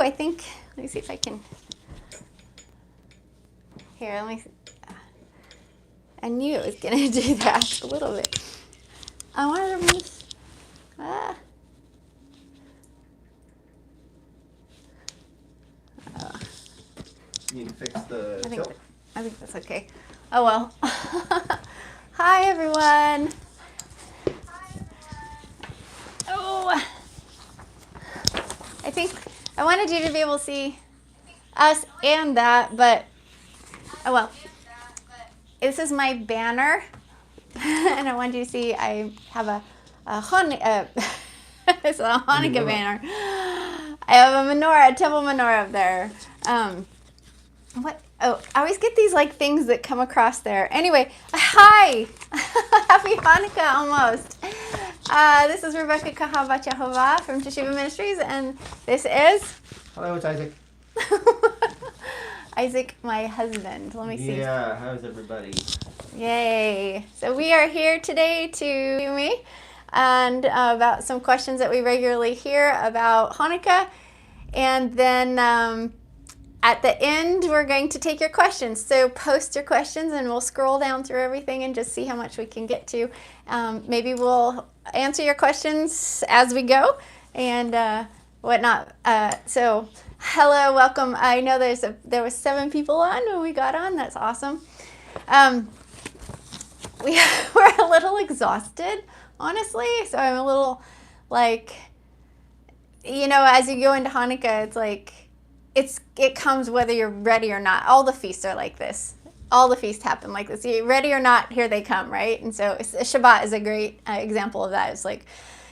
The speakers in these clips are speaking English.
I think, let me see if I can, here, let me, I knew it was going to do that a little bit. I wanted to remove, You need to fix the tilt? I think that's okay. Oh well. Hi everyone. Oh, I think I wanted you to be able to see us and that, but oh well. This is my banner, and I wanted you to see I have a it's a Hanukkah banner. I have a menorah, a temple menorah up there. What? Oh, I always get these like things that come across there. Anyway, hi! Happy Hanukkah almost. This is Rebekah from Teshuvah Ministries, and this is... Hello, it's Isaac. Isaac, my husband. Let me see. Yeah, how's everybody? Yay. So we are here today to me and about some questions that we regularly hear about Hanukkah. And then at the end, we're going to take your questions. So post your questions and we'll scroll down through everything and just see how much we can get to. Maybe we'll answer your questions as we go and whatnot. So hello, welcome. I know there was 7 people on when we got on. That's awesome. We're a little exhausted, honestly. So I'm a little like, you know, as you go into Hanukkah, it's like, it comes whether you're ready or not. All the feasts are like this. All the feasts happen like this. You're ready or not, here they come, right? And so Shabbat is a great example of that. It's like,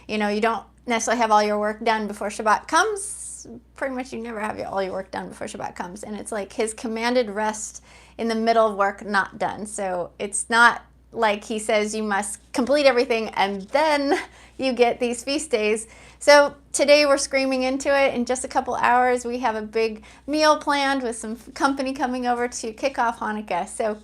you know, you don't necessarily have all your work done before Shabbat comes. Pretty much you never have all your work done before Shabbat comes. And it's like his commanded rest in the middle of work not done. So it's not like he says you must complete everything and then you get these feast days. So today we're screaming into it. In just a couple hours, we have a big meal planned with some company coming over to kick off Hanukkah. So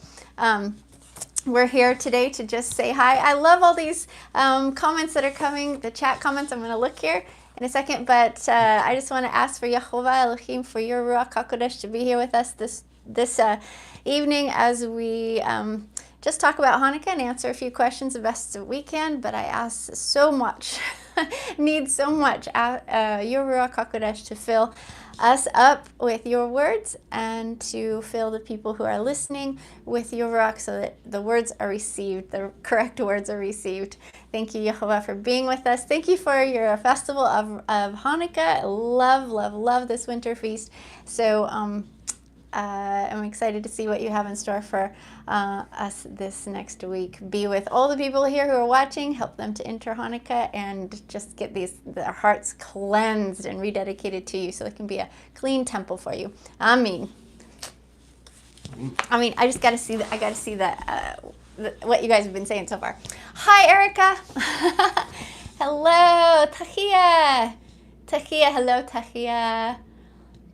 we're here today to just say hi. I love all these comments that are coming, the chat comments. I'm going to look here in a second, but I just want to ask for YHVH Elohim, for your Ruach HaKodesh to be here with us this evening as we just talk about Hanukkah and answer a few questions the best that we can. But I ask so much, need so much your Ruach HaKodesh to fill us up with your words and to fill the people who are listening with your Ruach so that the words are received, the correct words are received. Thank you, YHVH, for being with us. Thank you for your festival of Hanukkah. Love this winter feast. So I'm excited to see what you have in store for us this next week. Be with all the people here who are watching, help them to enter Hanukkah and just get their hearts cleansed and rededicated to you so it can be a clean temple for you. I just got to see that. I got to see that what you guys have been saying so far. Hi, Erica. Hello, Tahia. Hello, Tahia.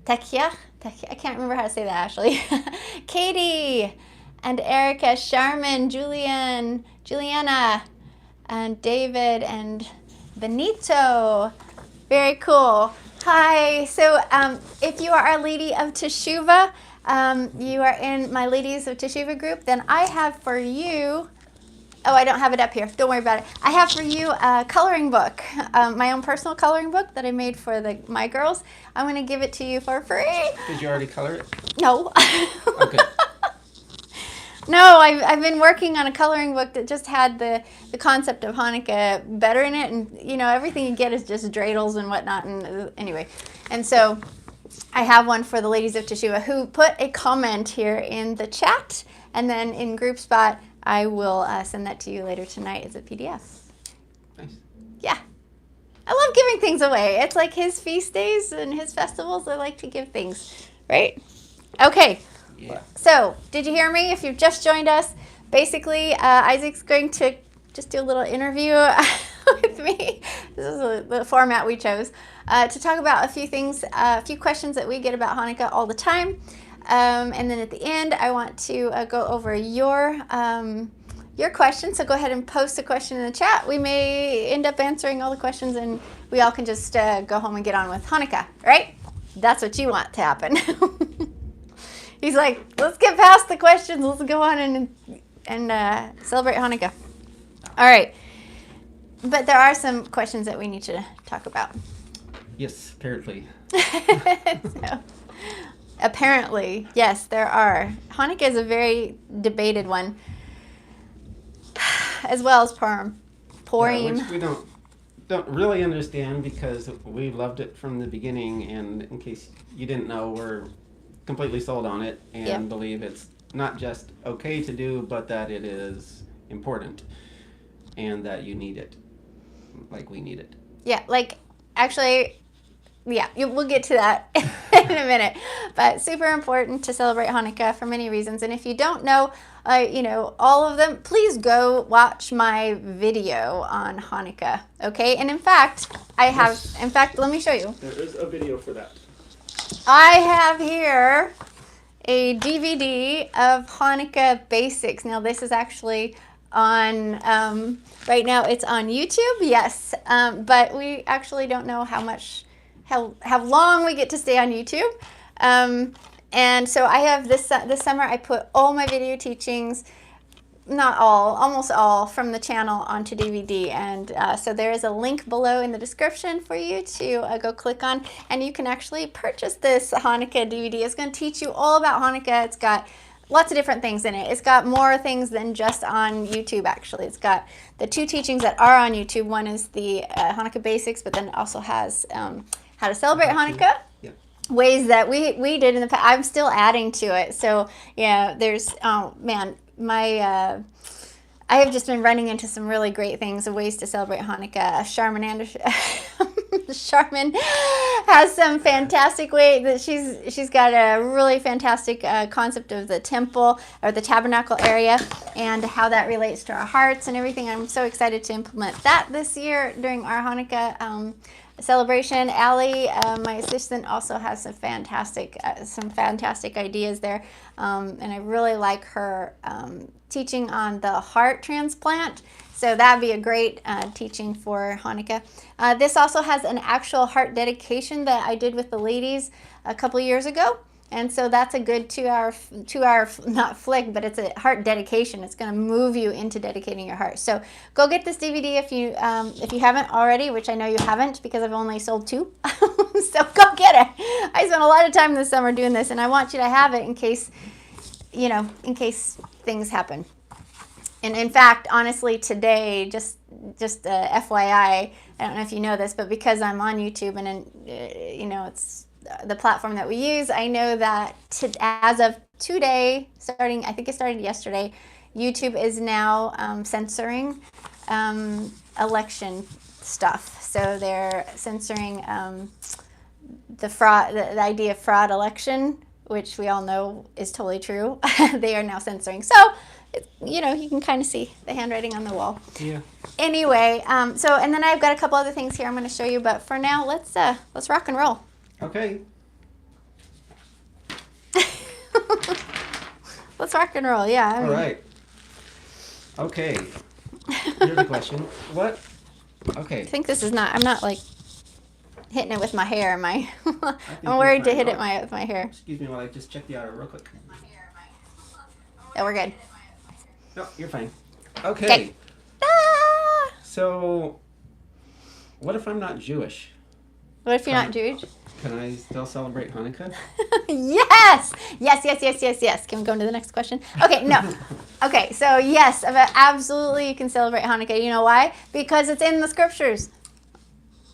I can't remember how to say that, actually. Katie and Erica, Sharman, Juliana, and David and Benito. Very cool. Hi. So if you are a lady of Teshuvah, you are in my Ladies of Teshuvah group, then I have for you, oh, I don't have it up here. Don't worry about it. I have for you a coloring book, my own personal coloring book that I made for my girls. I'm going to give it to you for free. Did you already color it? No. Okay. No, I've been working on a coloring book that just had the concept of Hanukkah better in it. And, you know, everything you get is just dreidels and whatnot. And anyway, and so I have one for the Ladies of Teshuvah who put a comment here in the chat. And then in Group Spot, I will send that to you later tonight as a PDF. Nice. Yeah. I love giving things away. It's like his feast days and his festivals. I like to give things, right? Okay. Yeah. So, did you hear me? If you've just joined us, basically, Isaac's going to just do a little interview with me. This is the format we chose to talk about a few things, a few questions that we get about Hanukkah all the time. And then at the end, I want to go over your question. So go ahead and post a question in the chat. We may end up answering all the questions and we all can just go home and get on with Hanukkah, right? that's what you want to happen. He's like, let's get past the questions. Let's go on and celebrate Hanukkah. All right. But there are some questions that we need to talk about. Yes, apparently. So, apparently, yes, there are. Hanukkah is a very debated one, as well as Purim. Yeah, which we don't really understand because we loved it from the beginning, and in case you didn't know, we're completely sold on it and believe it's not just okay to do, but that it is important and that you need it, like we need it. Yeah, like actually, yeah, we'll get to that in a minute. But super important to celebrate Hanukkah for many reasons. And if you don't know, all of them, please go watch my video on Hanukkah. Okay, and in fact, let me show you. There is a video for that. I have here a DVD of Hanukkah Basics. Now, this is actually on, right now it's on YouTube, yes, but we actually don't know how long we get to stay on YouTube. And so I have this summer, I put all my video teachings, not all, almost all from the channel onto DVD. And so there is a link below in the description for you to go click on, and you can actually purchase this Hanukkah DVD. It's going to teach you all about Hanukkah. It's got lots of different things in it. It's got more things than just on YouTube, actually. It's got the 2 teachings that are on YouTube. One is the Hanukkah Basics, but then it also has how to celebrate Hanukkah. Ways that we did in the past. I'm still adding to it. So yeah, there's, oh man, I have just been running into some really great things of ways to celebrate Hanukkah. Charmin has some fantastic way that she's got a really fantastic concept of the temple or the tabernacle area and how that relates to our hearts and everything. I'm so excited to implement that this year during our Hanukkah celebration. Ali, my assistant, also has some fantastic ideas there, and I really like her teaching on the heart transplant. So that'd be a great teaching for Hanukkah. This also has an actual heart dedication that I did with the ladies a couple years ago. And so that's a good 2-hour, not flick, but it's a heart dedication. It's going to move you into dedicating your heart. So go get this DVD if you haven't already, which I know you haven't because I've only sold 2. So go get it. I spent a lot of time this summer doing this, and I want you to have it in case things happen. And in fact, honestly, today, just FYI, I don't know if you know this, but because I'm on YouTube and it's the platform that we use, I know that as of today, I think it started yesterday, YouTube is now censoring election stuff. So they're censoring the idea of fraud election, which we all know is totally true. They are now censoring. So, you can kind of see the handwriting on the wall. Yeah. Anyway, and then I've got a couple other things here I'm going to show you, but for now, let's rock and roll. Okay. Let's rock and roll, yeah. All right. Okay. Here's the question. What? Okay. I think this is not, I'm not like hitting it with my hair. I'm you're worried to fine. hit it with my hair. Excuse me while I just check the audio real quick. Yeah, we're good. No, you're fine. Okay. Ah! So, what if I'm not Jewish? What if you're not Jewish? Can I still celebrate Hanukkah? Yes! Yes. Can we go into the next question? Okay, no. Okay, so yes, absolutely you can celebrate Hanukkah. You know why? Because it's in the scriptures.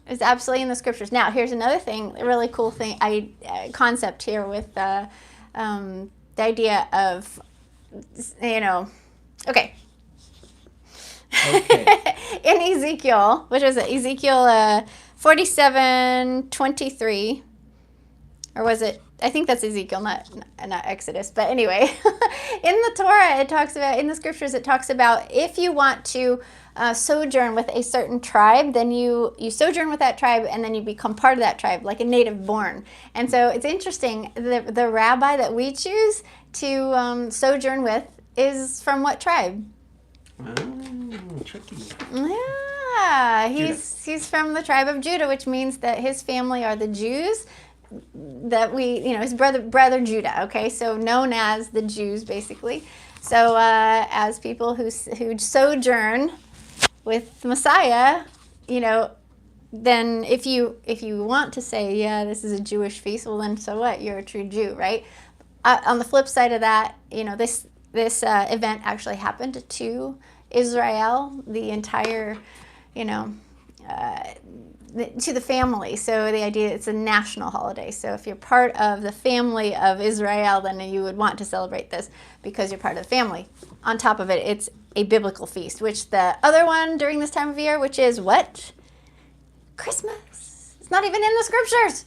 It's absolutely in the scriptures. Now, here's another thing, a really cool thing, concept here with the idea of, okay. In Ezekiel, which was it? Ezekiel 47:23, or was it? I think that's Ezekiel, not Exodus. But anyway, in the Torah, in the scriptures, it talks about if you want to sojourn with a certain tribe, then you sojourn with that tribe, and then you become part of that tribe, like a native born. And so it's interesting. The rabbi that we choose to sojourn with is from what tribe? Oh, tricky. Yeah, he's from the tribe of Judah, which means that his family are the Jews that his brother Judah. Okay, so known as the Jews, basically. So as people who sojourn with Messiah, then if you want to say, yeah, this is a Jewish feast, well then so what? You're a true Jew, right? On the flip side of that, this event actually happened to Israel, the entire, to the family. So the idea, it's a national holiday. So if you're part of the family of Israel, then you would want to celebrate this because you're part of the family. On top of it, it's a biblical feast, which the other one during this time of year, which is what? Christmas. It's not even in the scriptures.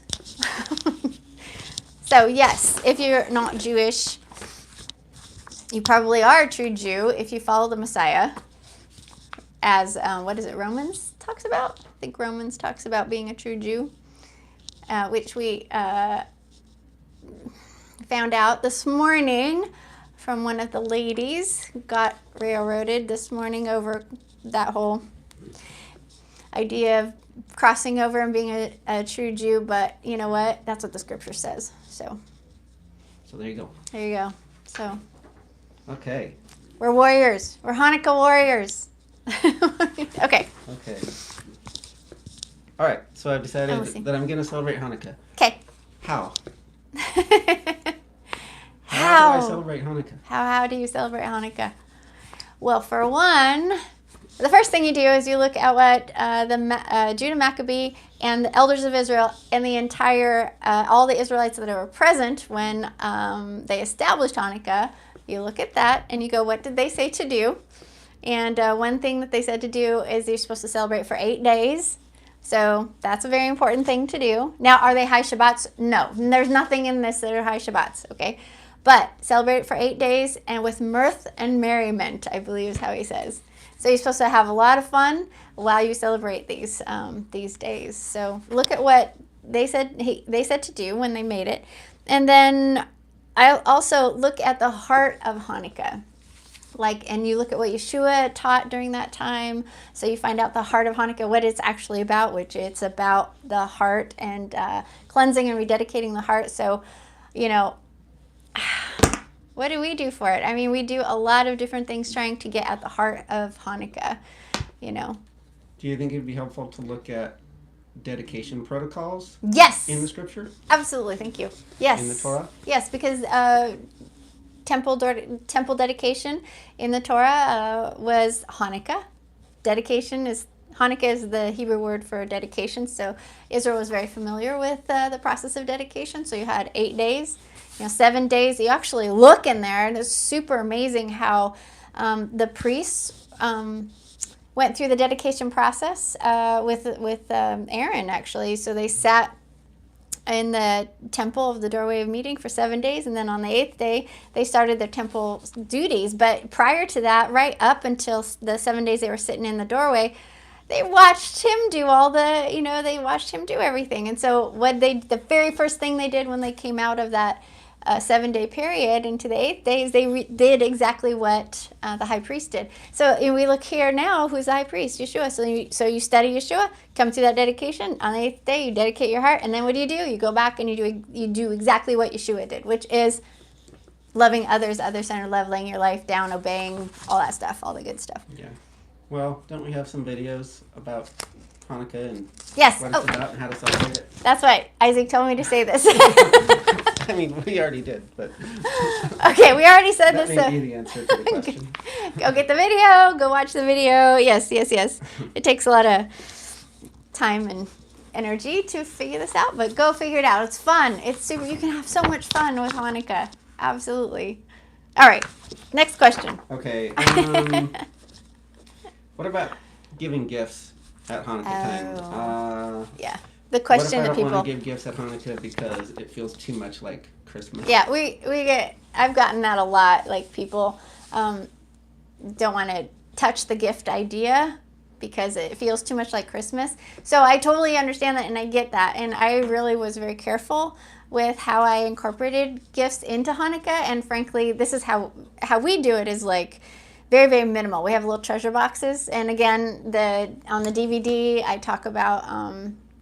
So yes, if you're not Jewish, you probably are a true Jew if you follow the Messiah, as what is it, Romans talks about? I think Romans talks about being a true Jew, which we found out this morning from one of the ladies who got railroaded this morning over that whole idea of crossing over and being a true Jew. But you know what? That's what the scripture says. So there you go. There you go. So. Okay. We're warriors. We're Hanukkah warriors. Okay. Okay. All right. So I've decided that I'm going to celebrate Hanukkah. Okay. How? How do I celebrate Hanukkah? How do you celebrate Hanukkah? Well, for one, the first thing you do is you look at what Judah Maccabee and the elders of Israel and the entire, all the Israelites that were present when they established Hanukkah. You look at that and you go, what did they say to do? And one thing that they said to do is you're supposed to celebrate for 8 days. So that's a very important thing to do. Now, are they high Shabbats? No, there's nothing in this that are high Shabbats, okay? But celebrate for 8 days and with mirth and merriment, I believe is how he says. So you're supposed to have a lot of fun while you celebrate these days. So look at what they said to do when they made it. And then I also look at the heart of Hanukkah. And you look at what Yeshua taught during that time. So you find out the heart of Hanukkah, what it's actually about, which it's about the heart and cleansing and rededicating the heart. So, what do we do for it? I mean, we do a lot of different things trying to get at the heart of Hanukkah, Do you think it would be helpful to look at dedication protocols? Yes. In the scripture? Absolutely, thank you. Yes. In the Torah? Yes, because temple dedication in the Torah was Hanukkah. Hanukkah is the Hebrew word for dedication, so Israel was very familiar with the process of dedication. So you had 8 days, 7 days. You actually look in there, and it's super amazing how the priests went through the dedication process with Aaron, actually. So they sat in the temple of the doorway of meeting for 7 days, and then on the 8th day they started their temple duties. But prior to that, right up until the 7 days they were sitting in the doorway, they watched him do they watched him do everything. And so the very first thing they did when they came out of that 7-day period into the 8th day is they did exactly what the high priest did. So we look here now, who's the high priest? Yeshua. So you study Yeshua, come through that dedication. On the 8th day, you dedicate your heart, and then what do? You go back and you do exactly what Yeshua did, which is loving others, other-centered love, laying your life down, obeying, all that stuff, all the good stuff. Yeah. Well, don't we have some videos about Hanukkah and yes. what it's about and how to celebrate it? That's right. Isaac told me to say this. I mean, we already did, but... Okay, we already said that this. That may be the answer to the question. Go get the video. Go watch the video. Yes. It takes a lot of time and energy to figure this out, but go figure it out. It's fun. It's super. You can have so much fun with Hanukkah. Absolutely. All right. Next question. Okay. What about giving gifts at Hanukkah time? Yeah. The question that people... What if I don't want to give gifts at Hanukkah because it feels too much like Christmas? Yeah, I've gotten that a lot. Like, people don't want to touch the gift idea because it feels too much like Christmas. So I totally understand that, and I get that. And I really was very careful with how I incorporated gifts into Hanukkah. And frankly, this is how we do it, is like very, very minimal. We have little treasure boxes. And again, on the DVD, I talk about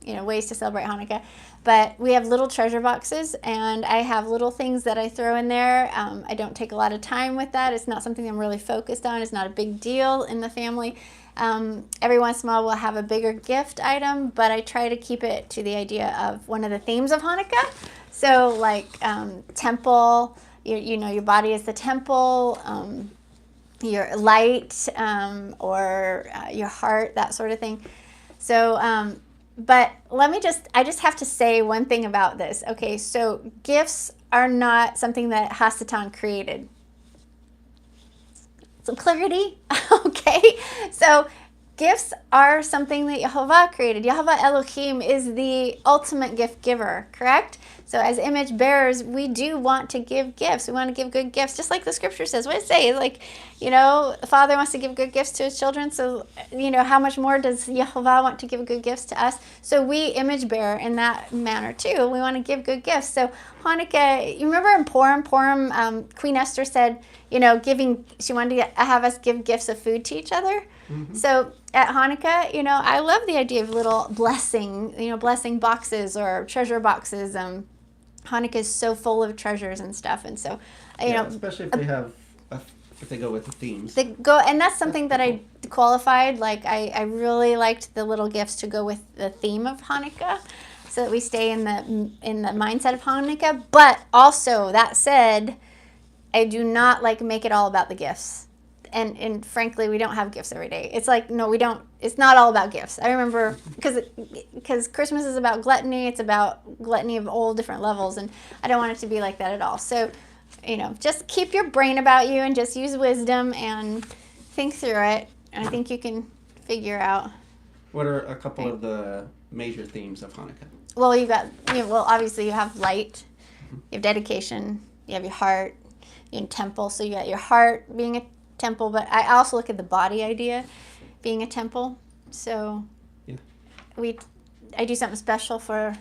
ways to celebrate Hanukkah. But we have little treasure boxes, and I have little things that I throw in there. I don't take a lot of time with that. It's not something I'm really focused on. It's not a big deal in the family. Every once in a while we'll have a bigger gift item, but I try to keep it to the idea of one of the themes of Hanukkah. So like temple, your body is the temple, your light, or your heart, that sort of thing. So, but I just have to say one thing about this. Okay, so gifts are not something that Hasatan created. Some clarity, okay? So gifts are something that Yehovah created. Yehovah Elohim is the ultimate gift giver, correct? So as image bearers, we do want to give gifts. We want to give good gifts, just like the scripture says. What it say? Like, the Father wants to give good gifts to his children. So, how much more does Yehovah want to give good gifts to us? So we image bear in that manner too. We want to give good gifts. So Hanukkah, you remember in Purim, Queen Esther said, she wanted to have us give gifts of food to each other. Mm-hmm. So at Hanukkah, I love the idea of little blessing boxes or treasure boxes. Hanukkah is so full of treasures and stuff, and so especially if they have if they go with the themes. And that's something that I qualified. Like I really liked the little gifts to go with the theme of Hanukkah, so that we stay in the mindset of Hanukkah. But also, that said, I do not make it all about the gifts. And frankly, we don't have gifts every day. It's like, no, we don't. It's not all about gifts. I remember, because Christmas is about gluttony. It's about gluttony of all different levels. And I don't want it to be like that at all. So, just keep your brain about you and just use wisdom and think through it. And I think you can figure out. What are a couple of the major themes of Hanukkah? Well, obviously you have light. Mm-hmm. You have dedication. You have your heart. You have temple. So you got your heart being a temple, but I also look at the body idea being a temple. So yeah. I do something special for,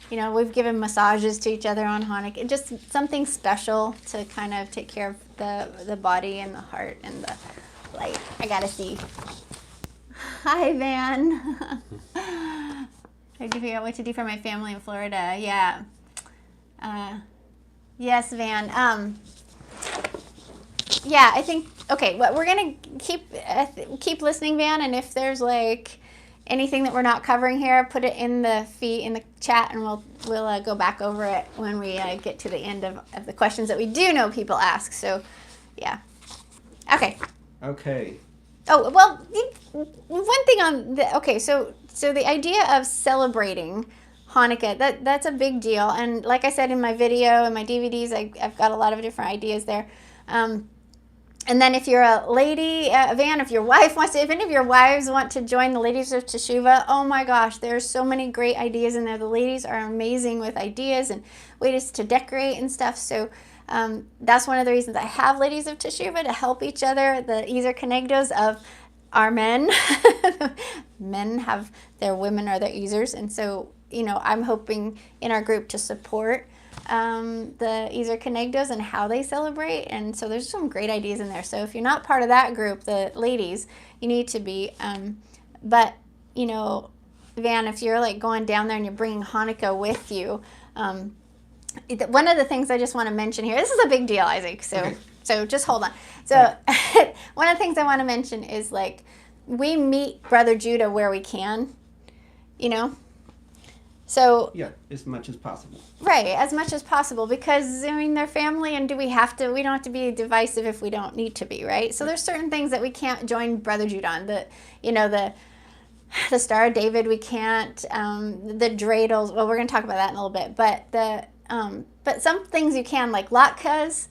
we've given massages to each other on Hanukkah. Just something special to kind of take care of the body and the heart and the light. I gotta see. Hi, Van. I figure out what to do for my family in Florida. Yeah. Yes, Van. Yeah, I think, okay, well, we're going to keep listening, Van, and if there's anything that we're not covering here, put it in the chat, and we'll go back over it when we get to the end of the questions that we do know people ask. So, yeah. Okay. Oh, well, one thing so the idea of celebrating Hanukkah, that's a big deal, and like I said in my video and my DVDs, I've got a lot of different ideas there. And then if you're a lady, Van, if any of your wives want to join the Ladies of Teshuvah, oh my gosh, there's so many great ideas in there. The ladies are amazing with ideas and ways to decorate and stuff. So that's one of the reasons I have Ladies of Teshuvah, to help each other, the Ezer Kenegdos of our men. Men have their women are their Ezers. And so, I'm hoping in our group to support the Ezer Kenegdos and how they celebrate, and so there's some great ideas in there. So if you're not part of that group, the ladies, you need to be. But Van, if you're going down there and you're bringing Hanukkah with you, one of the things I just want to mention here. This is a big deal, Isaac. So just hold on. So one of the things I want to mention is we meet Brother Judah where we can, So yeah, as much as possible. Right, as much as possible, because they're family, and we don't have to be divisive if we don't need to be, right? So there's certain things that we can't join Brother Judah on. The Star of David, we can't. The Dreidels. Well, we're going to talk about that in a little bit, but some things you can, like latkes,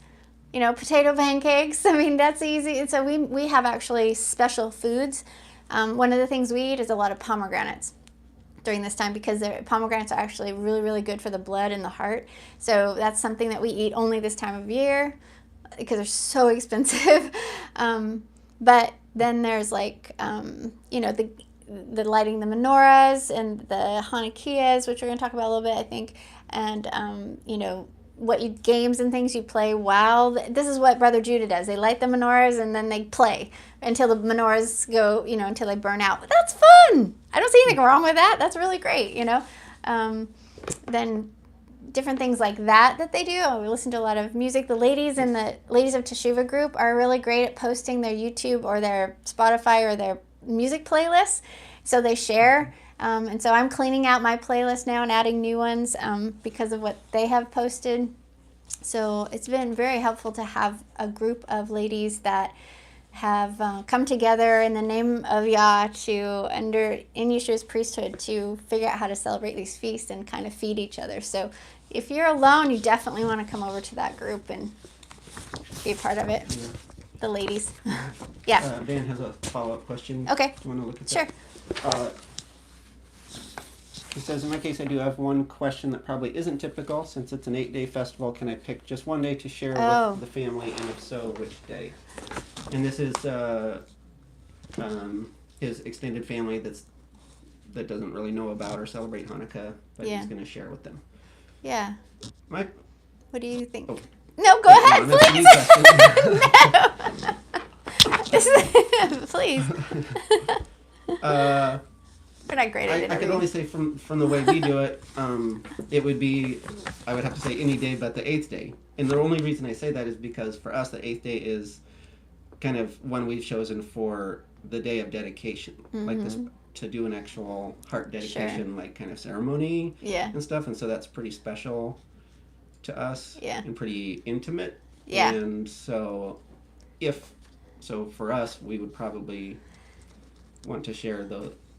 potato pancakes. That's easy. And so we have actually special foods. One of the things we eat is a lot of pomegranates during this time, because pomegranates are actually really, really good for the blood and the heart. So that's something that we eat only this time of year because they're so expensive. But then there's the lighting the menorahs and the Hanukkahs, which we're going to talk about a little bit, I think. And, games and things you play while, this is what Brother Judah does. They light the menorahs and then they play until the menorahs go, until they burn out. But that's fun. I don't see anything wrong with that. That's really great, then different things like that they do. We listen to a lot of music. The ladies in the Ladies of Teshuvah group are really great at posting their YouTube or their Spotify or their music playlists. So they share. And so I'm cleaning out my playlist now and adding new ones because of what they have posted. So it's been very helpful to have a group of ladies that have come together in the name of Yah in Yeshua's priesthood to figure out how to celebrate these feasts and kind of feed each other. So if you're alone, you definitely want to come over to that group and be a part of it. Yeah. The ladies. Yeah. Van has a follow-up question. Okay. Do you want to look at that? Sure. He says, in my case, I do have one question that probably isn't typical. Since it's an 8-day festival, can I pick just one day to share with the family, and if so, which day? And this is his extended family that doesn't really know about or celebrate Hanukkah, but he's going to share with them. Yeah. What do you think? Oh. No, go ahead, please. No. Please. We're not great at it. I can only say from the way we do it, it would be, I would have to say any day but the 8th day. And the only reason I say that is because for us, the 8th day is kind of one we've chosen for the day of dedication. Like this, to do an actual heart dedication, like kind of ceremony and stuff. And so that's pretty special to us and pretty intimate. Yeah. And so for us, we would probably want to share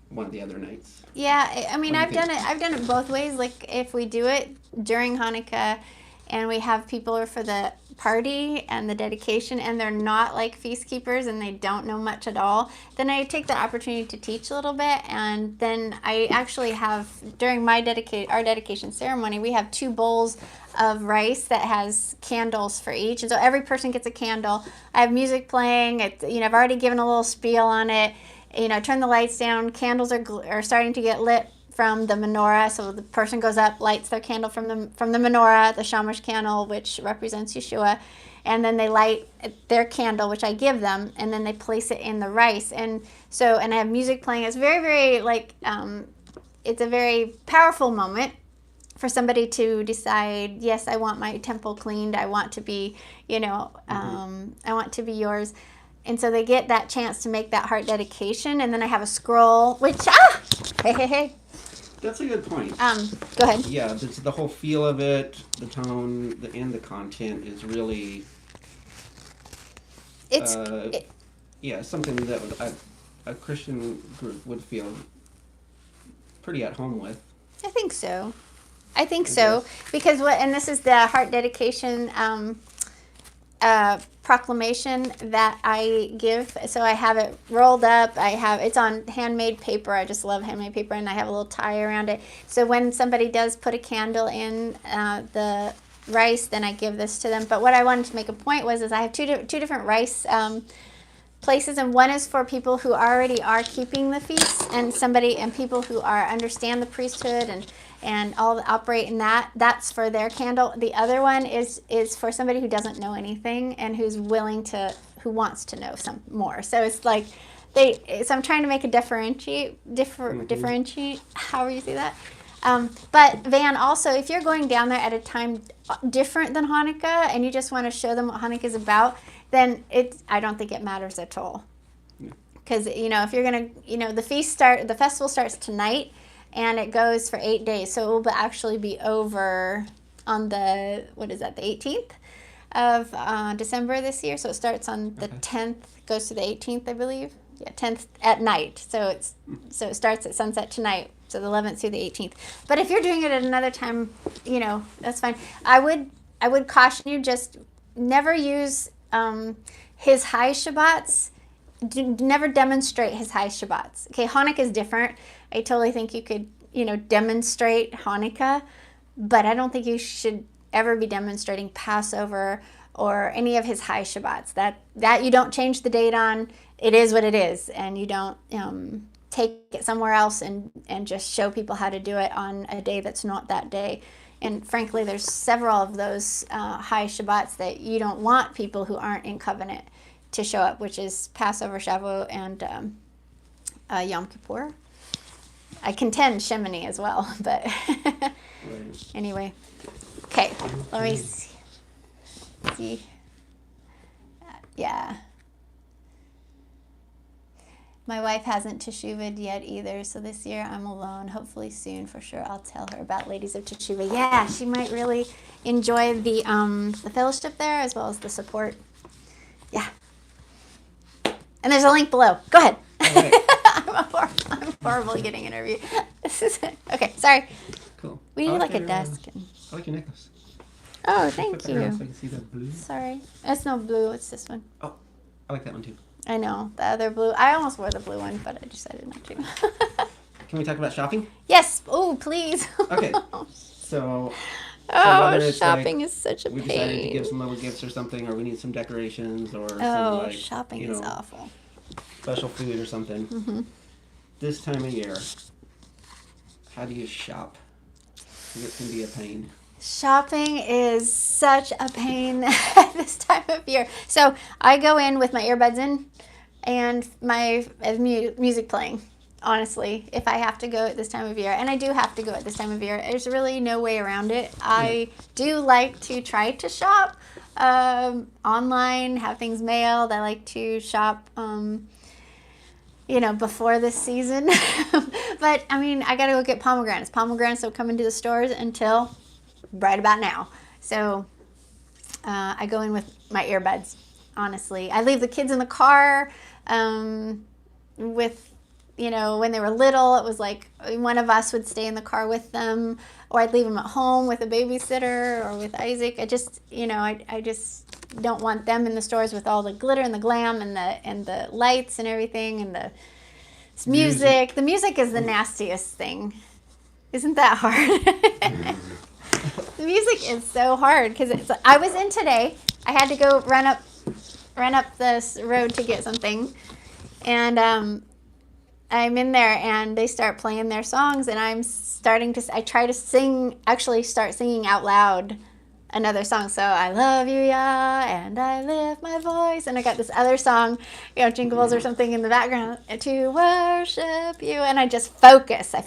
one of the other nights. Yeah, I mean, I've done it both ways. Like if we do it during Hanukkah and we have people for the party and the dedication and they're not like feast keepers and they don't know much at all, then I take the opportunity to teach a little bit. And then I actually have, during our dedication ceremony, we have 2 bowls of rice that has candles for each, and so every person gets a candle. I have music playing. I've already given a little spiel on it. Turn the lights down. Candles are starting to get lit from the menorah. So the person goes up, lights their candle from the menorah, the shamash candle, which represents Yeshua, and then they light their candle, which I give them, and then they place it in the rice. And I have music playing. It's very, very it's a very powerful moment for somebody to decide, yes, I want my temple cleaned. I want to be, I want to be yours. And so they get that chance to make that heart dedication. And then I have a scroll, which, hey. That's a good point. Go ahead. Yeah, the whole feel of it, the tone, and the content is really... something that a Christian group would feel pretty at home with. I think so. Because and this is the heart dedication proclamation that I give. So I have it rolled up. It's on handmade paper. I just love handmade paper, and I have a little tie around it. So when somebody does put a candle in the rice, then I give this to them. But what I wanted to make a point is I have two different rice places, and one is for people who already are keeping the feast, and people who understand the priesthood and all operate in that. That's for their candle. The other one is for somebody who doesn't know anything and who wants to know some more. So it's like so I'm trying to make a differentiate, however you say that. But Van, also, if you're going down there at a time different than Hanukkah and you just want to show them what Hanukkah is about, then I don't think it matters at all. Because, if you're going to, the festival starts tonight and it goes for 8 days. So it will actually be over on the 18th of December this year. So it starts on the 10th, goes to the 18th, I believe. Yeah, 10th at night. So it starts at sunset tonight. So the 11th through the 18th. But if you're doing it at another time, that's fine. I would caution you, just never use his high Shabbats. Never demonstrate his high Shabbats. Okay, Hanukkah is different. I totally think you could, demonstrate Hanukkah, but I don't think you should ever be demonstrating Passover or any of his high Shabbats. That you don't change the date on. It is what it is, and you don't take it somewhere else and just show people how to do it on a day that's not that day. And frankly, there's several of those high Shabbats that you don't want people who aren't in covenant to show up, which is Passover, Shavuot, and Yom Kippur. I contend Shimony as well, but Right. anyway. Okay, let me see. Yeah. My wife hasn't Teshuvahed yet either, so this year I'm alone. Hopefully soon, for sure. I'll tell her about Ladies of Teshuvah. Yeah, she might really enjoy the fellowship there as well as the support. Yeah. And there's a link below. Go ahead. All right. I'm horrible getting interviewed. This is okay. Sorry. Cool. We I need like a your, desk. I like your necklace. Oh, Put thank that around so I you. can see that blue. Sorry, it's no blue. It's this one. Oh, I like that one too. I know the other blue. I almost wore the blue one, but I decided not to. Can we talk about shopping? Yes. Oh, please. Okay. So Oh, whether it's shopping like is such a we decided to pain. give some little gifts or something, or we need some decorations, or some Oh, like shopping you is know, awful. special food or something. Mm-hmm. This time of year, how do you shop? 'Cause it can be a pain. Shopping is such a pain at this time of year. So I go in with my earbuds in and my music playing. Honestly, if I have to go at this time of year, and I do have to go at this time of year, there's really no way around it. I do like to try to shop online, have things mailed. I like to shop, before this season. But I mean, I gotta go get pomegranates. Pomegranates don't come into the stores until right about now. So I go in with my earbuds. Honestly, I leave the kids in the car with. When they were little, it was like one of us would stay in the car with them, or I'd leave them at home with a babysitter or with Isaac. I just, I just don't want them in the stores with all the glitter and the glam and the lights and everything and the music. The music is the nastiest thing. Isn't that hard? The music is so hard because I was in today. I had to go run up this road to get something, and I'm in there and they start playing their songs and I try to start singing out loud another song. So I love you, Yah, and I lift my voice. And I got this other song, Jingle Bells or something in the background to worship you. And I just focus. I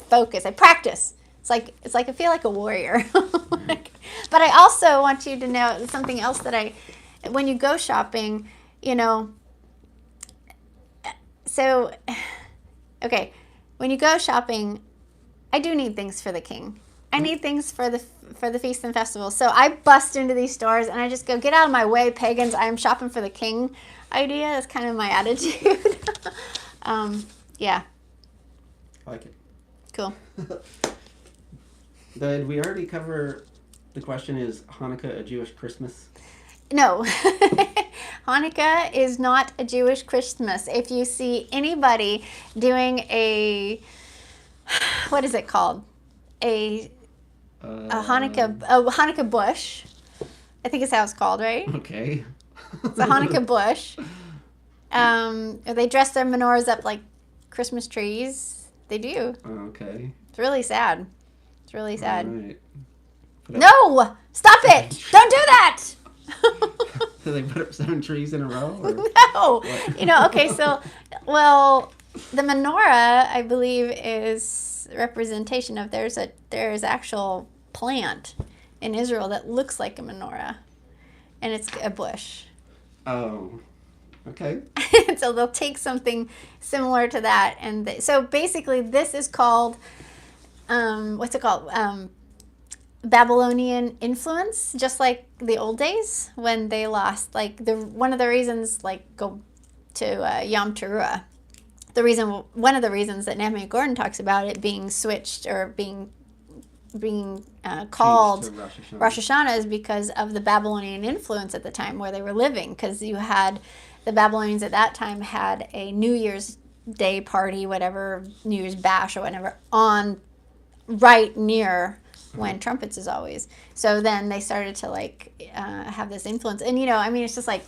practice. It's like I feel like a warrior. But I also want you to know something else when you go shopping, okay, when you go shopping, I do need things for the king. I need things for the feast and festival. So I bust into these stores and I just go, get out of my way, pagans. I am shopping for the king idea. That's kind of my attitude. Yeah. I like it. Cool. Did we already cover the question, is Hanukkah a Jewish Christmas? No. Hanukkah is not a Jewish Christmas. If you see anybody doing what is it called? A Hanukkah bush. I think it's how it's called, right? Okay. It's a Hanukkah bush. They dress their menorahs up like Christmas trees. They do. Okay. It's really sad. It's really sad. All right. No! Stop it! Don't do that! So they put up 7 trees in a row? Or? No. Okay, so, the menorah, I believe, is a representation of there's actual plant in Israel that looks like a menorah, and it's a bush. Oh, okay. So they'll take something similar to that, and so basically this is called, what's it called? Babylonian influence, just like the old days when they lost, one of the reasons, go to Yom Teruah. One of the reasons that Nehemiah Gordon talks about it being switched or being called Rosh Hashanah is because of the Babylonian influence at the time where they were living, because you had the Babylonians at that time had a New Year's Day party, whatever, New Year's bash or whatever, on right near when trumpets is always. So then they started to have this influence. And it's just like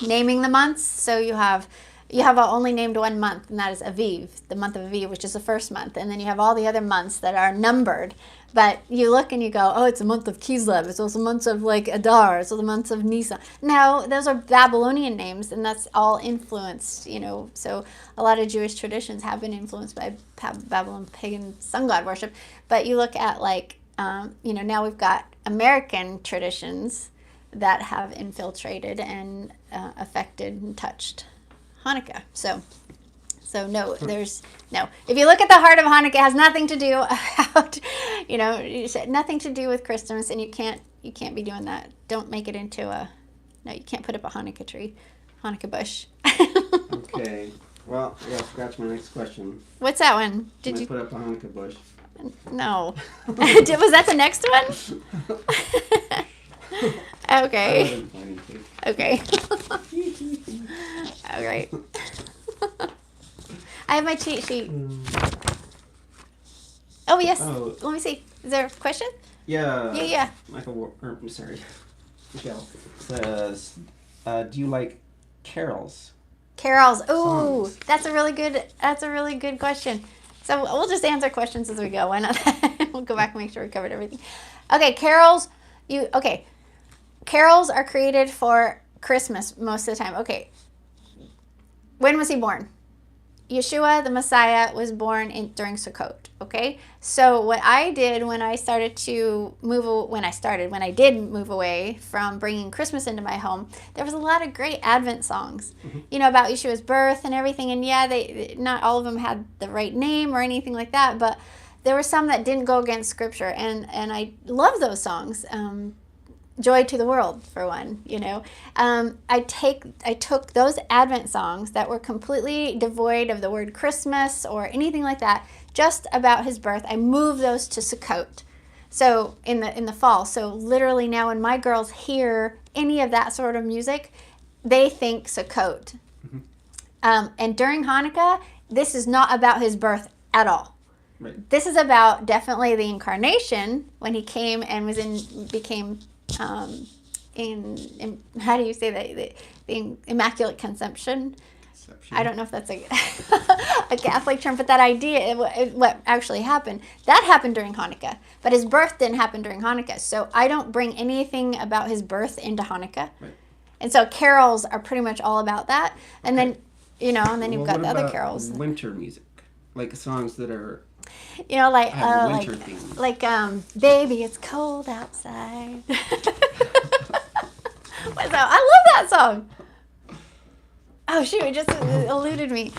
naming the months. So you have you have only named one month, and that is Aviv, the month of Aviv, which is the first month. And then you have all the other months that are numbered. But you look and you go, oh, it's a month of Kislev. It's also months of like Adar. It's also the months of Nisan. No, those are Babylonian names, and that's all influenced, you know. So a lot of Jewish traditions have been influenced by Babylon pagan sun god worship. But you look at like, you know, now we've got American traditions that have infiltrated and affected and touched Hanukkah. So no, there's no. If you look at the heart of Hanukkah, it has nothing to do about, you know, nothing to do with Christmas, and you can't be doing that. Don't make it into a. No, you can't put up a Hanukkah tree, Hanukkah bush. Okay. Well, yeah, scratch my next question. What's that one? Did you put up a Hanukkah bush? No. Was that the next one? Okay. I wasn't planning to. Okay. All right. I have my cheat sheet. Oh, yes. Oh. Let me see. Is there a question? Yeah. Yeah. I'm sorry. Michelle says, do you like carols? Carols. Ooh, Songs. that's a really good question. So we'll just answer questions as we go. Why not? We'll go back and make sure we covered everything. Okay, carols. Carols are created for Christmas most of the time. Okay. When was he born? Yeshua, the Messiah, was born during Sukkot. Okay. So what I did when I did move away from bringing Christmas into my home, there was a lot of great Advent songs, you know, about Yeshua's birth and everything. And yeah, they not all of them had the right name or anything like that, but there were some that didn't go against Scripture, and I love those songs. Joy to the World, for one, you know. I took those Advent songs that were completely devoid of the word Christmas or anything like that, just about his birth. I moved those to Sukkot, so in the fall. So literally now when my girls hear any of that sort of music, they think Sukkot. And during Hanukkah, this is not about his birth at all. Right. This is about definitely the incarnation, when he came and became in how do you say that, the Immaculate Conception? I don't know if that's a Catholic term, but that idea, what actually happened, that happened during Hanukkah. But his birth didn't happen during Hanukkah. So I don't bring anything about his birth into Hanukkah. Right. And so carols are pretty much all about that. And then, you know, and then you've got the other carols. Winter music, like songs that are, you know, like winter themes. Baby, it's cold outside. What's that? I love that song. Oh shoot, it just eluded me.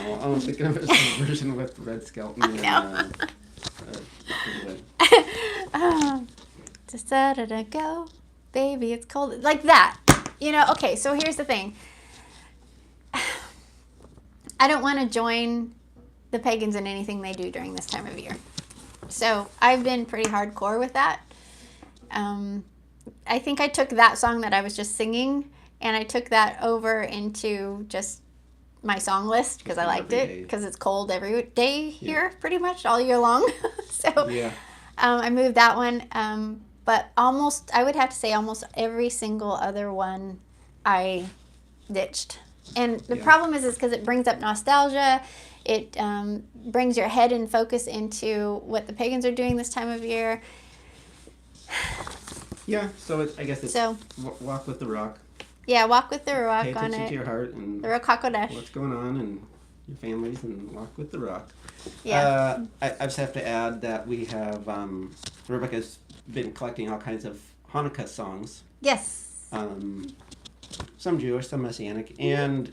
Oh, I'm thinking of a version with Red Skelton. I know. Just to go, baby, it's cold. Like that. You know, okay, so here's the thing. I don't want to join the pagans in anything they do during this time of year. So I've been pretty hardcore with that. I think I took that song that I was just singing, and I took that over into just my song list because I liked it, because it's cold every day here, pretty much all year long. So yeah. I moved that one. But I would have to say almost every single other one I ditched. And the problem is because it brings up nostalgia. It brings your head and focus into what the pagans are doing this time of year. Yeah, so I guess it's walk with the rock. Yeah, walk with the rock on it. Pay attention to your heart and the Ruach HaKodesh. What's going on and your families, and walk with the rock. Yeah. I just have to add that we have Rebekah's been collecting all kinds of Hanukkah songs. Yes. Some Jewish, some Messianic, and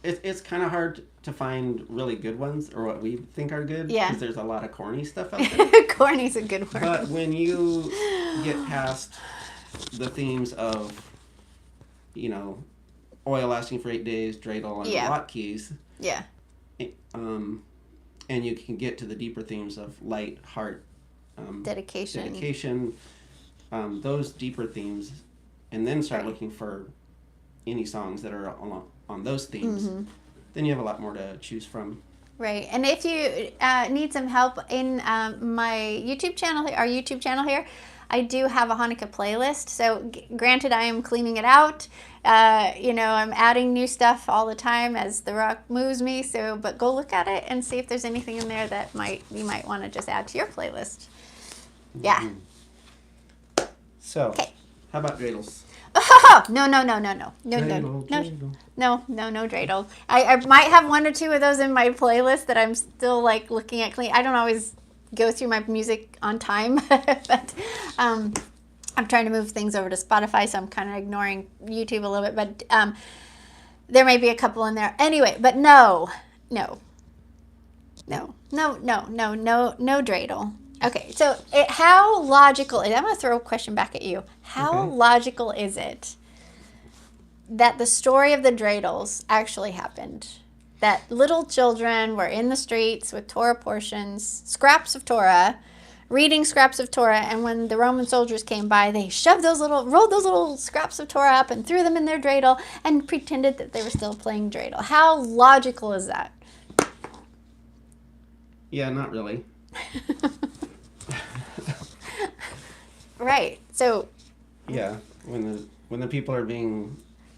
it's kind of hard to find really good ones, or what we think are good, because there's a lot of corny stuff out there. Corny's a good word. But when you get past the themes of, you know, oil lasting for 8 days, dreidel, and latkes, and you can get to the deeper themes of light, heart, dedication, those deeper themes, and then start looking for any songs that are on those themes, then you have a lot more to choose from. Right. And if you need some help in my YouTube channel, our YouTube channel here, I do have a Hanukkah playlist. So granted, I am cleaning it out. I'm adding new stuff all the time as the rock moves me. So, but go look at it and see if there's anything in there that you might want to just add to your playlist. Yeah. Mm-hmm. So, how about dreidels? Oh, no, dreidel. I might have one or two of those in my playlist that I'm still like looking at clean. I don't always go through my music on time, but I'm trying to move things over to Spotify, so I'm kind of ignoring YouTube a little bit, but there may be a couple in there. Anyway, but no dreidel. Okay, so how logical is, I'm going to throw a question back at you. How logical is it that the story of the dreidels actually happened? That little children were in the streets with Torah portions, scraps of Torah, reading scraps of Torah, and when the Roman soldiers came by, they rolled those little scraps of Torah up and threw them in their dreidel and pretended that they were still playing dreidel. How logical is that? Yeah, not really. Right. So. Yeah, when the people are being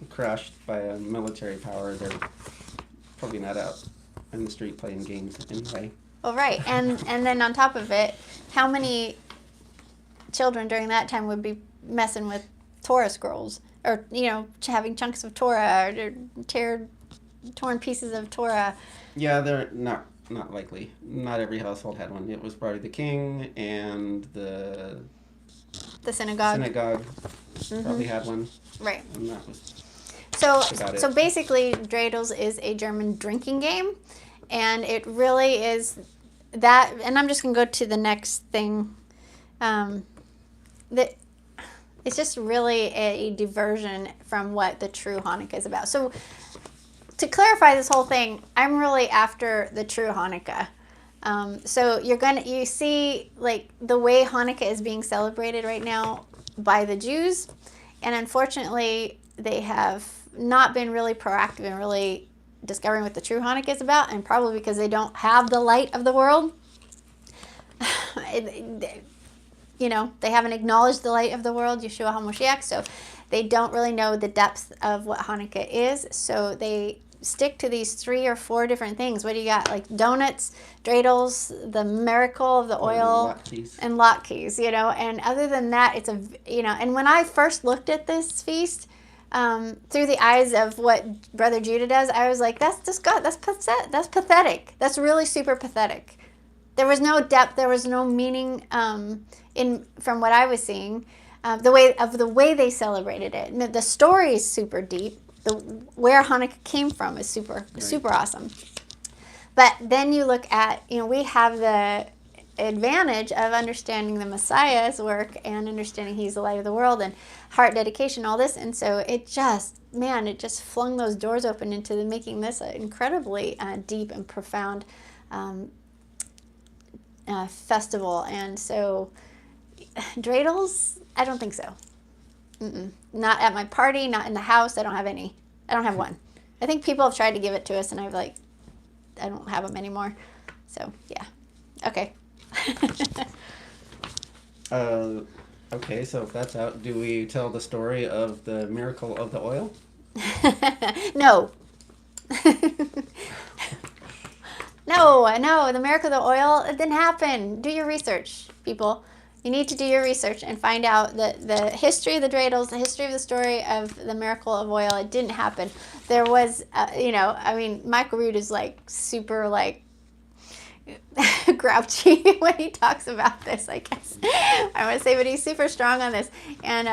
crushed by a military power, they're probably not out in the street playing games anyway. Well, right, and then on top of it, how many children during that time would be messing with Torah scrolls, or having chunks of Torah, or torn pieces of Torah? Yeah, they're not likely. Not every household had one. It was probably the king and the synagogue. Probably had one. Right. And that was so basically, dreidels is a German drinking game, and it really is that. And I'm just gonna go to the next thing. That it's just really a diversion from what the true Hanukkah is about. So to clarify this whole thing, I'm really after the true Hanukkah. So you see like the way Hanukkah is being celebrated right now by the Jews, and unfortunately they have not been really proactive in really discovering what the true Hanukkah is about, and probably because they don't have the light of the world. They haven't acknowledged the light of the world, Yeshua HaMashiach, so they don't really know the depth of what Hanukkah is, so they stick to these 3 or 4 different things. What do you got? Like donuts, dreidels, the miracle of the oil, and latkes, and other than that, it's and when I first looked at this feast, through the eyes of what Brother Judah does, I was like, that's pathetic. That's really super pathetic. There was no depth, there was no meaning from what I was seeing, the way they celebrated it. And the story is super deep. Where Hanukkah came from is super awesome. But then you look at, we have the advantage of understanding the Messiah's work and understanding he's the light of the world and heart dedication, all this. And so it just flung those doors open into making this an incredibly deep and profound festival. And so dreidels, I don't think so. Not at my party, not in the house. I don't have any. I don't have one. I think people have tried to give it to us, and I don't have them anymore. So, yeah. Okay. Okay, so if that's out, do we tell the story of the miracle of the oil? No. No, the miracle of the oil, it didn't happen. Do your research, people. You need to do your research and find out the history of the dreidels, the history of the story of the miracle of oil. It didn't happen. There was, Michael Rood is super grouchy when he talks about this, I guess. I want to say, but he's super strong on this. And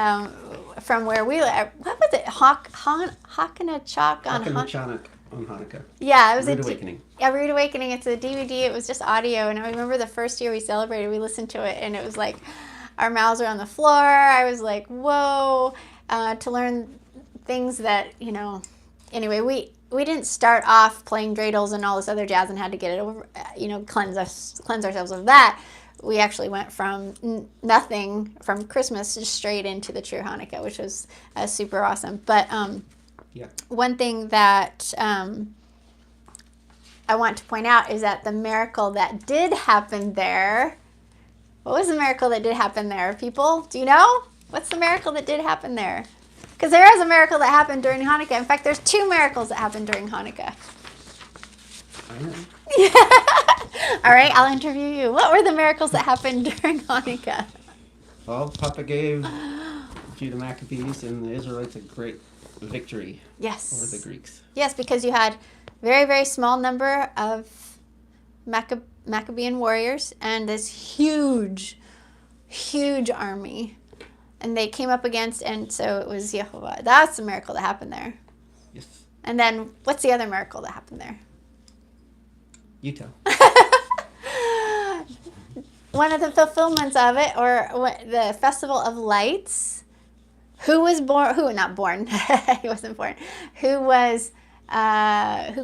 from where we live, what was it? Hanukkah on Hanukkah. Yeah, it was Rude Awakening. Rude Awakening. It's a DVD. It was just audio, and I remember the first year we celebrated, we listened to it, and it was like our mouths were on the floor. I was like, whoa, to learn things that Anyway, we didn't start off playing dreidels and all this other jazz and had to get it over, cleanse ourselves of that. We actually went from nothing from Christmas just straight into the true Hanukkah, which was super awesome. But one thing that I want to point out is that the miracle that did happen there What was the miracle that did happen there, people? Do you know? What's the miracle that did happen there? Because there is a miracle that happened during Hanukkah. In fact, there's 2 miracles that happened during Hanukkah. I know. All right, I'll interview you. What were the miracles that happened during Hanukkah? Well, Papa gave Judah Maccabees and the Israelites a great victory over the Greeks. Yes, because you had very, very small number of Maccabean warriors and this huge, huge army. And they came up against, and so it was Yehovah. That's the miracle that happened there. Yes. And then, what's the other miracle that happened there? You tell. One of the fulfillments of it, or the Festival of Lights. Who was born? Who not born? He wasn't born. Who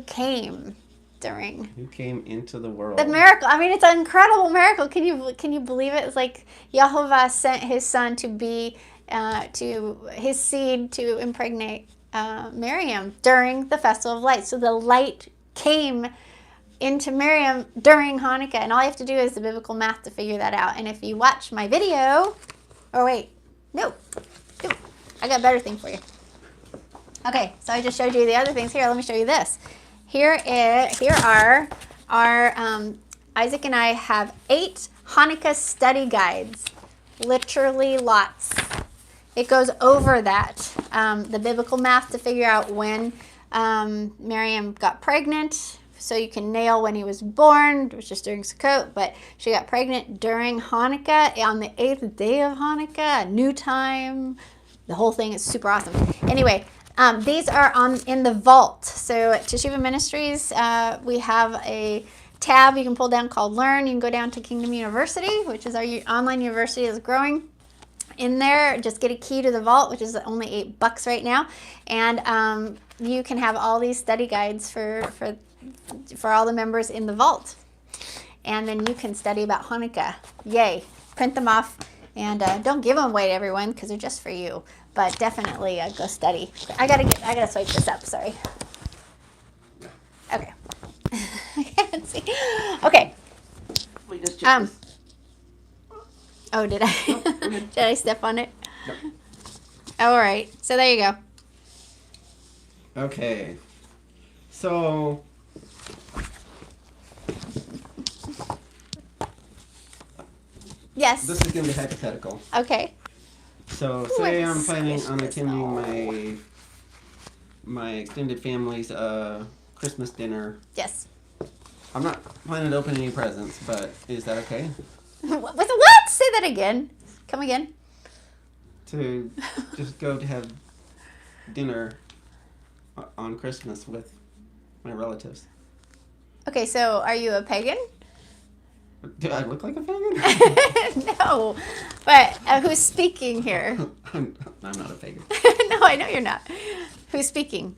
came during? Who came into the world? The miracle. I mean, it's an incredible miracle. Can you believe it? It's like Yehovah sent his son to be to his seed to impregnate Miriam during the Festival of Lights. So the light came into Miriam during Hanukkah, and all you have to do is the biblical math to figure that out. And if you watch my video, I got a better thing for you. Okay, so I just showed you the other things. Here, let me show you this. Here are our Isaac and I have 8 Hanukkah study guides, literally lots. It goes over that, the biblical math to figure out when Miriam got pregnant. So you can nail when he was born. It was just during Sukkot, but she got pregnant during Hanukkah on the 8th day of Hanukkah, a new time. The whole thing is super awesome. Anyway, these are in the vault. So at Teshuvah Ministries, we have a tab you can pull down called Learn. You can go down to Kingdom University, which is our online university that's growing. In there, just get a key to the vault, which is only $8 right now, and you can have all these study guides for all the members in the vault. And then you can study about Hanukkah. Yay. Print them off. And don't give them away to everyone because they're just for you. But definitely go study. I gotta swipe this up. Sorry. Okay. I can't see. Okay. We just checked this. Oh, did I? No, go ahead. Did I step on it? No. All right. So there you go. Okay. So Yes. this is going to be hypothetical. Okay. So say I'm planning on attending my extended family's Christmas dinner. Yes. I'm not planning to open any presents, but is that okay? What? Say that again. Come again. To just go to have dinner on Christmas with my relatives. Okay, so are you a pagan? Do I look like a pagan? No, but who's speaking here? I'm not a pagan. No, I know you're not. Who's speaking?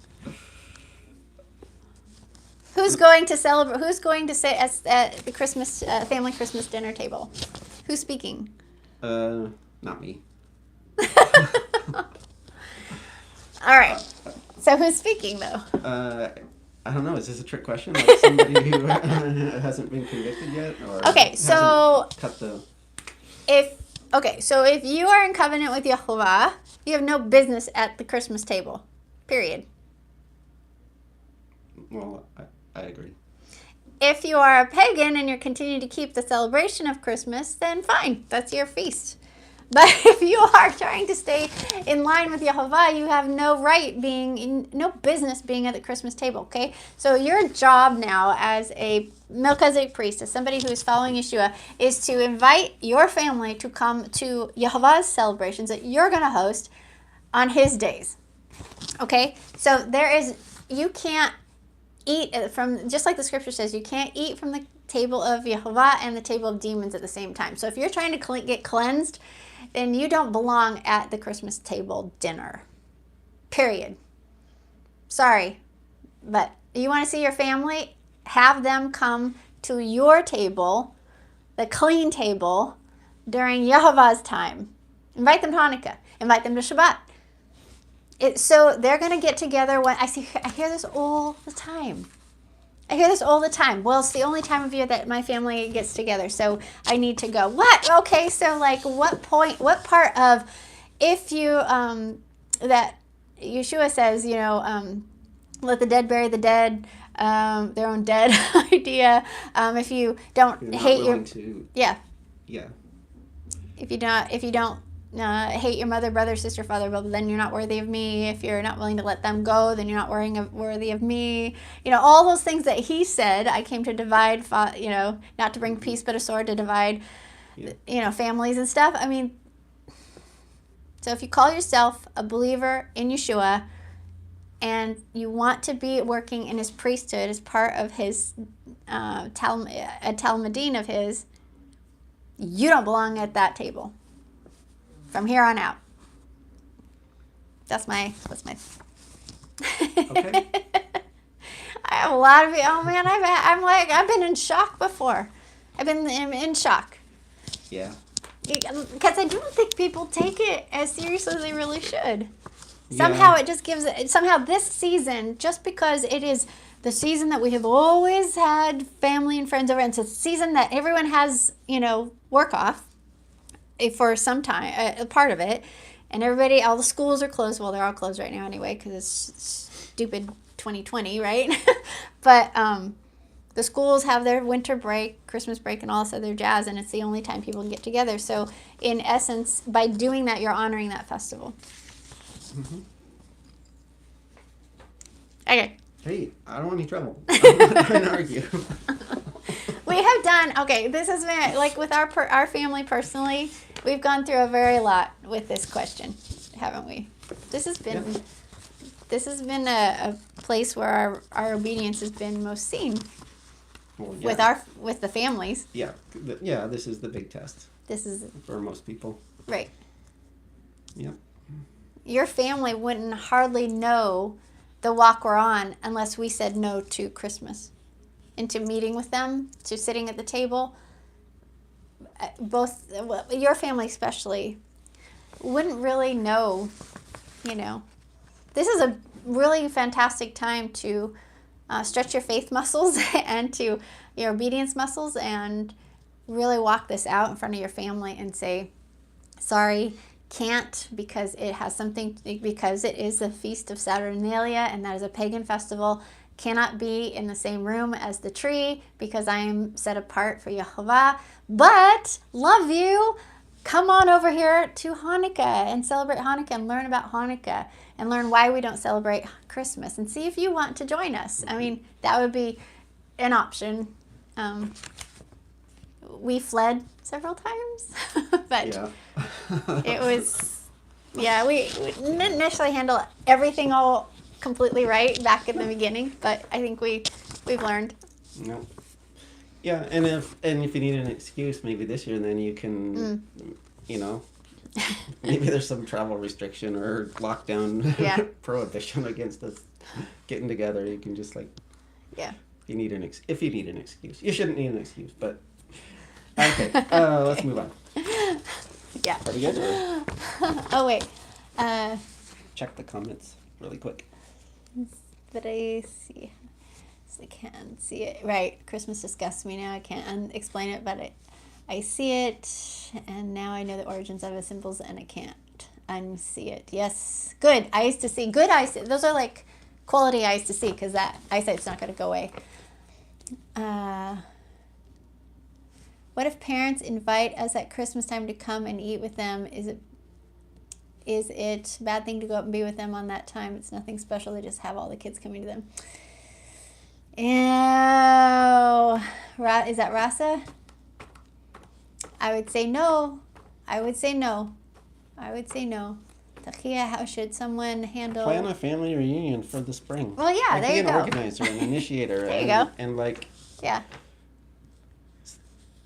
Who's going to celebrate? Who's going to sit at the Christmas family Christmas dinner table? Who's speaking? Not me. All right. So who's speaking though? I don't know. Is this a trick question? Like somebody who hasn't been convicted yet, or Okay, so cut the. So if you are in covenant with Yehovah, you have no business at the Christmas table. Period. Well, I agree. If you are a pagan and you're continuing to keep the celebration of Christmas, then fine, that's your feast. But if you are trying to stay in line with Yehovah, you have no no business being at the Christmas table, okay? So your job now as a Melchizedek priest, as somebody who is following Yeshua, is to invite your family to come to Yehovah's celebrations that you're going to host on his days, okay? So you can't eat from, just like the scripture says, you can't eat from the table of Yehovah and the table of demons at the same time. So if you're trying to get cleansed, then you don't belong at the Christmas table dinner. Period. Sorry, but you want to see your family? Have them come to your table, the clean table, during Yehovah's time. Invite them to Hanukkah. Invite them to Shabbat. So they're going to get together. I hear this all the time. I hear this all the time. Well, it's the only time of year that my family gets together, so I need to go. What? Okay, so like what part of, if you, that Yeshua says, let the dead bury the dead, their own dead idea. If you don't hate your, yeah. If you don't hate your mother, brother, sister, father, brother, then you're not worthy of me. If you're not willing to let them go, then you're not worthy of me. All those things that he said. I came to divide, not to bring peace but a sword, to divide, families and stuff. I mean, so if you call yourself a believer in Yeshua and you want to be working in his priesthood as part of his a Talmudim of his, you don't belong at that table. From here on out. That's my Okay. I have a lot of, oh man, I've been in shock before. I've been in shock. Yeah. Because I don't think people take it as seriously as they really should. Somehow it just gives it, somehow this season, just because it is the season that we have always had family and friends over, and it's a season that everyone has, work off for some time, a part of it, and all the schools are closed. Well, they're all closed right now anyway because it's stupid 2020, right? But the schools have their winter break, Christmas break, and all this other jazz, and it's the only time people can get together. So in essence, by doing that, you're honoring that festival. Mm-hmm. Okay. Hey, I don't want any trouble. I'm not trying to argue. We have done, this has been, like with our family personally, we've gone through a very lot with this question, haven't we? This has been a place where our obedience has been most seen. Well, yeah. with the families. Yeah, this is the big test. This is for most people. Right. Yep. Your family wouldn't hardly know the walk we're on unless we said no to Christmas. Into meeting with them, to sitting at the table. Both, your family especially, wouldn't really know, This is a really fantastic time to stretch your faith muscles and to your obedience muscles and really walk this out in front of your family and say, sorry, can't, because it is the feast of Saturnalia, and that is a pagan festival. Cannot be in the same room as the tree because I am set apart for Yehovah, but love you. Come on over here to Hanukkah and celebrate Hanukkah and learn about Hanukkah and learn why we don't celebrate Christmas and see if you want to join us. I mean, that would be an option. We fled several times, but it was, we didn't initially handle everything all completely right back in the beginning, but I think we've learned. No. Yeah, and if you need an excuse, maybe this year, then you can, maybe there's some travel restriction or lockdown prohibition against us getting together. You can just if you need an excuse, you shouldn't need an excuse, but okay. Let's move on. Yeah. Are we good? Oh wait. Check the comments really quick. But I see. I can't see it. Right. Christmas disgusts me now. I can't explain it, but I see it, and now I know the origins of the symbols, and I can't unsee it. Yes. Good eyes to see. Good eyes. Those are like quality eyes to see, because that eyesight's not going to go away. What if parents invite us at Christmas time to come and eat with them? Is it a bad thing to go up and be with them on that time? It's nothing special. They just have all the kids coming to them. Ew. Is that Rasa? I would say no. Takia, how should someone handle... Plan a family reunion for the spring. Well, yeah, there you go. Be an organizer, an initiator. There you go. And yeah.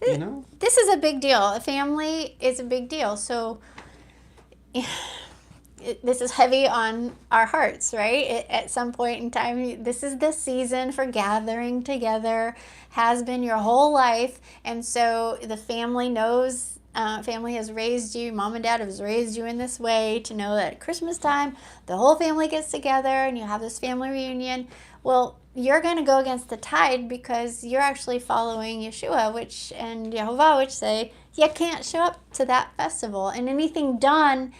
You This is a big deal. A family is a big deal. So this is heavy on our hearts, right? At some point in time, this is the season for gathering together, has been your whole life. And so the family knows family has raised you, mom and dad has raised you in this way to know that at Christmas time, the whole family gets together and you have this family reunion. Well, you're going to go against the tide because you're actually following Yeshua and Yehovah, which say you can't show up to that festival. And anything done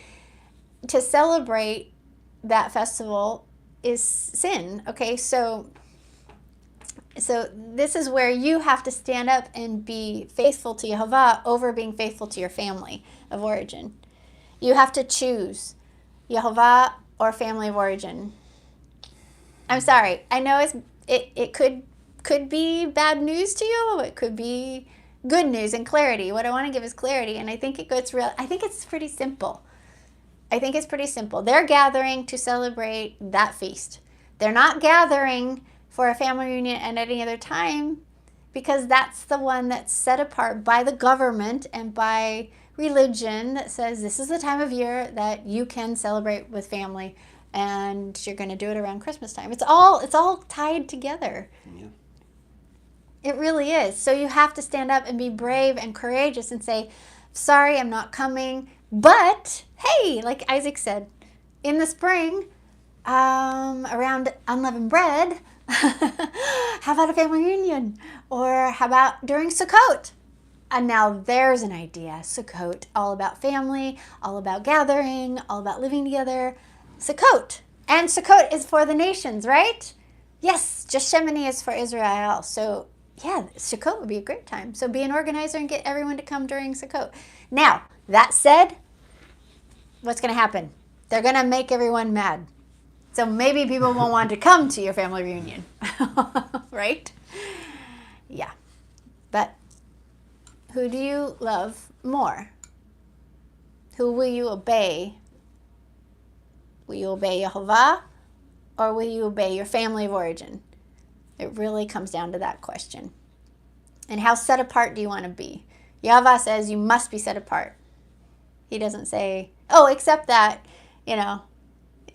to celebrate that festival is sin. Okay, so this is where you have to stand up and be faithful to Yehovah over being faithful to your family of origin. You have to choose Yehovah or family of origin. I'm sorry. I know it could be bad news to you. It could be good news and clarity. What I want to give is clarity, and I think I think it's pretty simple. They're gathering to celebrate that feast. They're not gathering for a family reunion at any other time because that's the one that's set apart by the government and by religion that says this is the time of year that you can celebrate with family and you're going to do it around Christmas time. It's all tied together. Yeah. It really is. So you have to stand up and be brave and courageous and say, sorry, I'm not coming. But hey, like Isaac said, in the spring, around unleavened bread, how about a family reunion? Or how about during Sukkot? And now there's an idea. Sukkot, all about family, all about gathering, all about living together. Sukkot. And Sukkot is for the nations, right? Yes, Shemini is for Israel. So yeah, Sukkot would be a great time. So be an organizer and get everyone to come during Sukkot. Now, that said, what's going to happen? They're going to make everyone mad. So maybe people won't want to come to your family reunion, right? Yeah. But who do you love more? Who will you obey? Will you obey Yehovah or will you obey your family of origin? It really comes down to that question. And how set apart do you want to be? Yehovah says you must be set apart. He doesn't say, oh, except that, and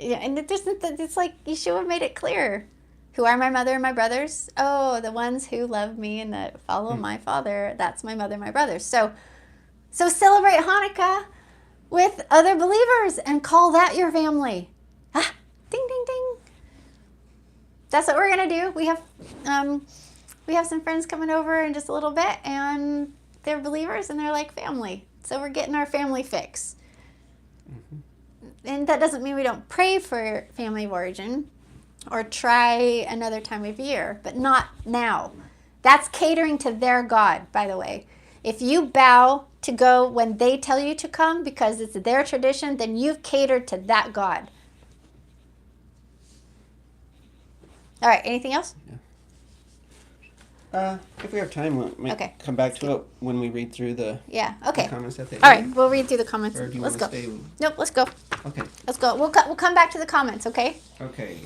it's like Yeshua made it clear. Who are my mother and my brothers? Oh, the ones who love me and that follow my Father. That's my mother and my brothers. So celebrate Hanukkah with other believers and call that your family. Ah, ding, ding, ding. That's what we're going to do. We have some friends coming over in just a little bit, and they're believers and they're like family. So we're getting our family fix. Mm-hmm. And that doesn't mean we don't pray for family of origin or try another time of year, but not now. That's catering to their God, by the way. If you bow to go when they tell you to come because it's their tradition, then you've catered to that God. All right, anything else? Yeah. If we have time, we'll come back to it when we read through the comments at the end. All right, we'll read through the comments. Or do you Let's want go. to stay? Nope, let's go. Okay. Let's go. We'll come back to the comments, okay? Okay.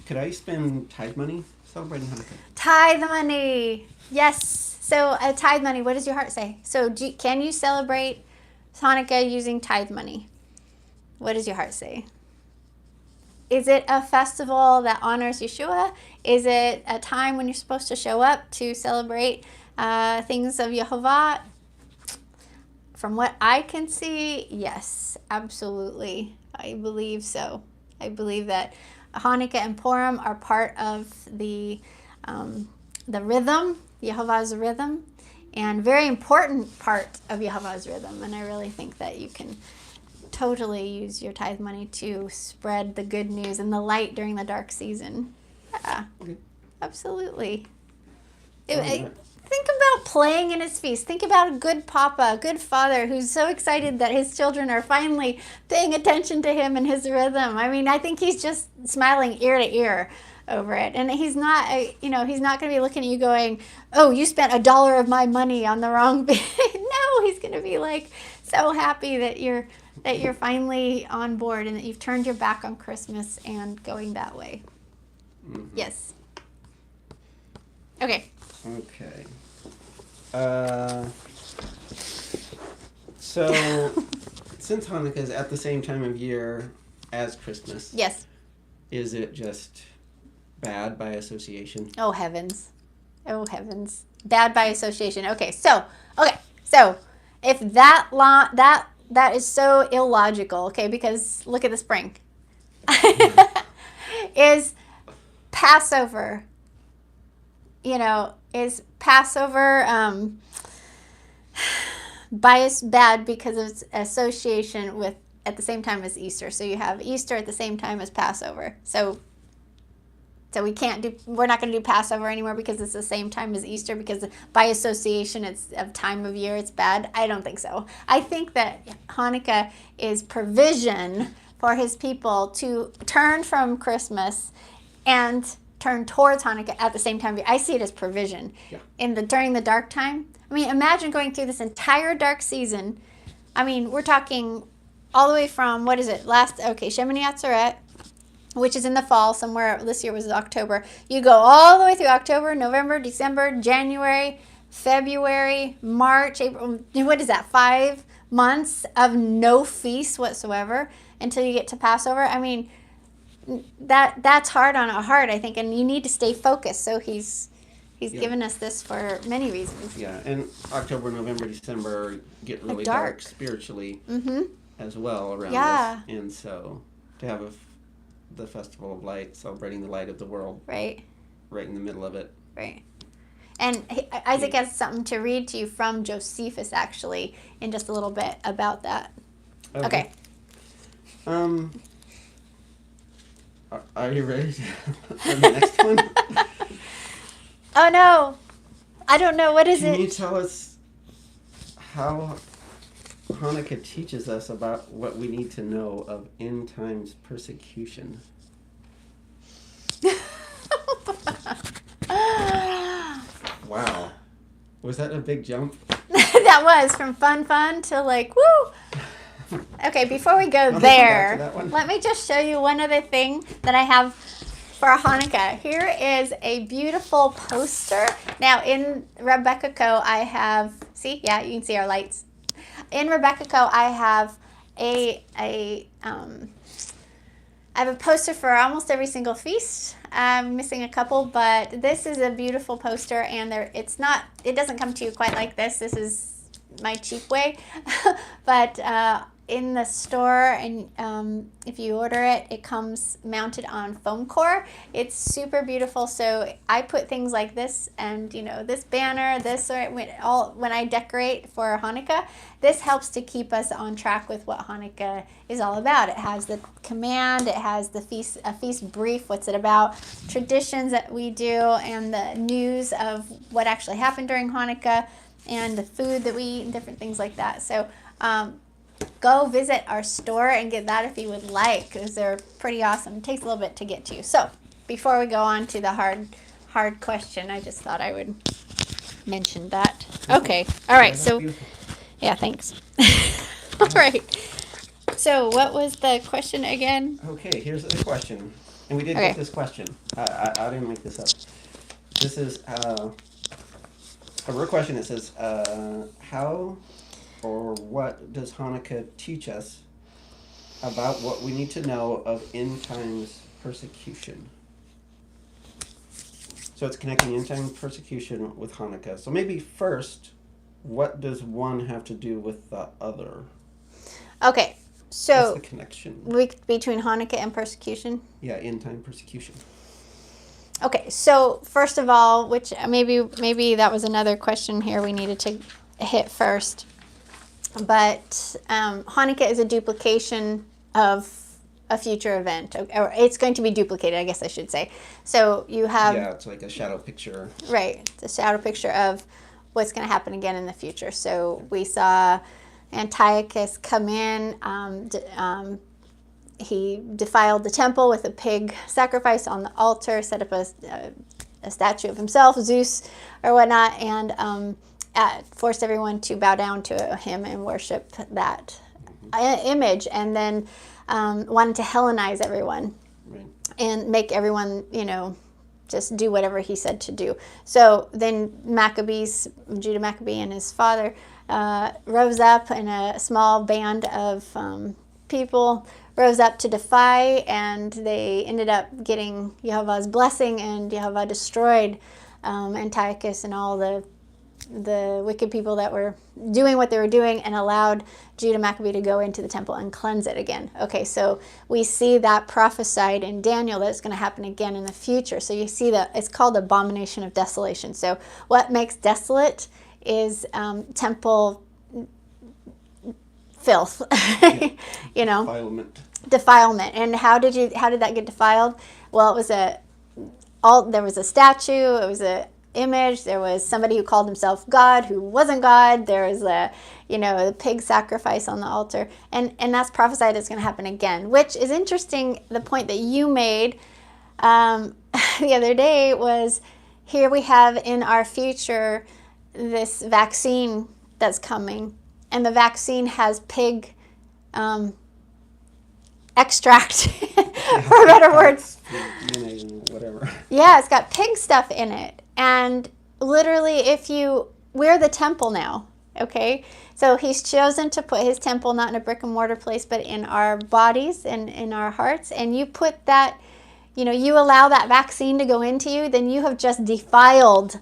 Could I spend tithe money celebrating Hanukkah? Tithe money. Yes. So tithe money, what does your heart say? So can you celebrate Hanukkah using tithe money? What does your heart say? Is it a festival that honors Yeshua? Is it a time when you're supposed to show up to celebrate things of Yehovah? From what I can see, yes, absolutely. I believe so. I believe that Hanukkah and Purim are part of the rhythm, Yehovah's rhythm, and very important part of Yehovah's rhythm. And I really think that you can totally use your tithe money to spread the good news and the light during the dark season. Yeah, okay. Absolutely. Think about playing in his feast. Think about a good papa, a good father who's so excited that his children are finally paying attention to him and his rhythm. I mean, I think he's just smiling ear to ear over it. And he's not, he's not going to be looking at you going, oh, you spent $1 of my money on the wrong bit. No, he's going to be like so happy that you're finally on board and that you've turned your back on Christmas and going that way. Mm-hmm. Yes. Okay. Okay. So, since Hanukkah is at the same time of year as Christmas, yes, is it just bad by association? Oh heavens! Oh heavens! Bad by association. Okay, so if that is so illogical, okay, because look at the spring. Is Passover, is Passover bias bad because of its association with at the same time as Easter? So you have Easter at the same time as Passover. So we're not going to do Passover anymore because it's the same time as Easter, because by association it's of time of year it's bad. I don't think so. I think that Hanukkah is provision for his people to turn from Christmas and turn towards Hanukkah at the same time. I see it as provision. Yeah. During the dark time. I mean, imagine going through this entire dark season. I mean, we're talking all the way from, Shemini Atzeret, which is in the fall somewhere. This year was October. You go all the way through October, November, December, January, February, March, April. What is that? 5 months of no feast whatsoever until you get to Passover. I mean, that's hard on a heart, I think, and you need to stay focused. So he's given us this for many reasons. Yeah, and October, November, December get really dark spiritually as well around us. And so to have the Festival of Light, celebrating the light of the world. Right in the middle of it. Right. And Isaac has something to read to you from Josephus, actually, in just a little bit about that. Okay. Are you ready for the next one? Oh, no. I don't know. What is it? Can you tell us how Hanukkah teaches us about what we need to know of end times persecution? Wow. Was that a big jump? That was from fun to like, woo! Okay, before we go there, let me just show you one other thing that I have for Hanukkah. Here is a beautiful poster. Now, in Rebekah Co., I have, you can see our lights. In Rebekah Co., I have I have a poster for almost every single feast. I'm missing a couple, but this is a beautiful poster, and it doesn't come to you quite like this. This is my cheap way, but in the store, and if you order it, it comes mounted on foam core. It's super beautiful. So I put things like this, and this banner, when I decorate for Hanukkah, this helps to keep us on track with what Hanukkah is all about. It has the command, it has a feast brief, what's it about, traditions that we do, and the news of what actually happened during Hanukkah, and the food that we eat, and different things like that. So go visit our store and get that if you would like, because they're pretty awesome. It takes a little bit to get to. So before we go on to the hard question, I just thought I would mention that. Okay. All right. So, yeah, thanks. All right. So what was the question again? Okay, here's the question. And we did get this question. I didn't make this up. This is a real question. It says, how or what does Hanukkah teach us about what we need to know of end times persecution? So it's connecting end time persecution with Hanukkah. So maybe first, what does one have to do with the other? Okay, so what's the connection between Hanukkah and persecution? Yeah, end time persecution. Okay, so first of all, which maybe that was another question here we needed to hit first. But Hanukkah is a duplication of a future event, or it's going to be duplicated, I guess I should say. So you have... Yeah, it's like a shadow picture. Right, it's a shadow picture of what's going to happen again in the future. So we saw Antiochus come in. He defiled the temple with a pig sacrifice on the altar, set up a statue of himself, Zeus or whatnot, and forced everyone to bow down to him and worship that image, and then wanted to Hellenize everyone, right, and make everyone, just do whatever he said to do. So then Judah Maccabee and his father rose up, and a small band of people rose up to defy, and they ended up getting Yehovah's blessing, and Yehovah destroyed Antiochus and all the wicked people that were doing what they were doing, and allowed Judah Maccabee to go into the temple and cleanse it again. Okay, so we see that prophesied in Daniel that it's going to happen again in the future. So you see that it's called abomination of desolation. So what makes desolate is temple filth, you know, defilement. And how did that get defiled? Well, it was there was a statue, it was a image, there was somebody who called himself God who wasn't God, there was a pig sacrifice on the altar, and that's prophesied it's going to happen again, which is interesting. The point that you made the other day was, here we have in our future this vaccine that's coming, and the vaccine has pig extract, for better words. Whatever. Yeah, it's got pig stuff in it. And literally, we're the temple now, okay? So he's chosen to put his temple not in a brick and mortar place, but in our bodies and in our hearts. And you put that, you allow that vaccine to go into you, then you have just defiled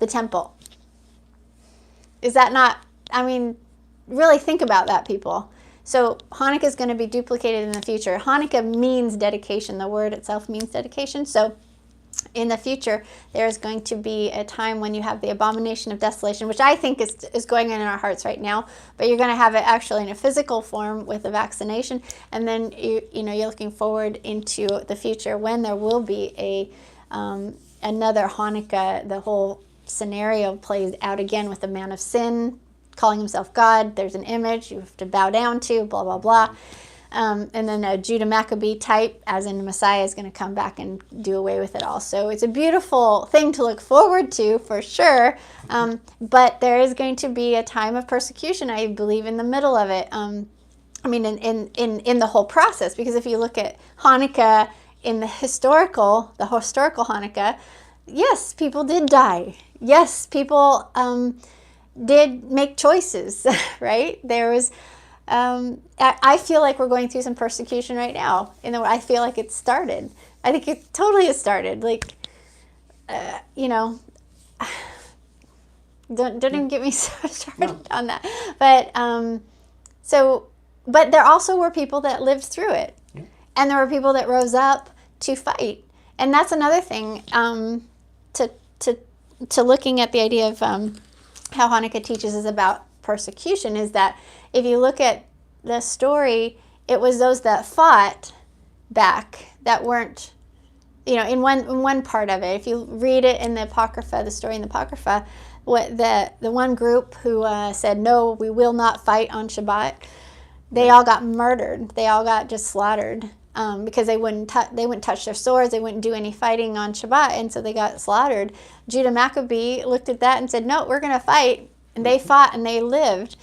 the temple. Is that not, really think about that, people. So Hanukkah is going to be duplicated in the future. Hanukkah means dedication. The word itself means dedication. So in the future, there's going to be a time when you have the abomination of desolation, which I think is going on in our hearts right now, but you're going to have it actually in a physical form with the vaccination. And then you're looking forward into the future when there will be another Hanukkah. The whole scenario plays out again with the man of sin calling himself God. There's an image you have to bow down to, blah, blah, blah. And then a Judah Maccabee type, as in the Messiah, is going to come back and do away with it all. So it's a beautiful thing to look forward to, for sure. But there is going to be a time of persecution, I believe, in the middle of it. In the whole process. Because if you look at Hanukkah in the historical Hanukkah, yes, people did die. Yes, people did make choices, right? There was... I feel like we're going through some persecution right now. I feel like it started. I think it totally has started. Don't even get me so started on that. But there also were people that lived through it, and there were people that rose up to fight. And that's another thing to looking at the idea of how Hanukkah teaches us about persecution, is that if you look at the story, it was those that fought back that weren't, in one part of it. If you read it in the Apocrypha, the story in the Apocrypha, what the one group who said, no, we will not fight on Shabbat, they all got murdered. They all got just slaughtered because they wouldn't touch their swords. They wouldn't do any fighting on Shabbat, and so they got slaughtered. Judah Maccabee looked at that and said, no, we're going to fight. And they fought and they lived.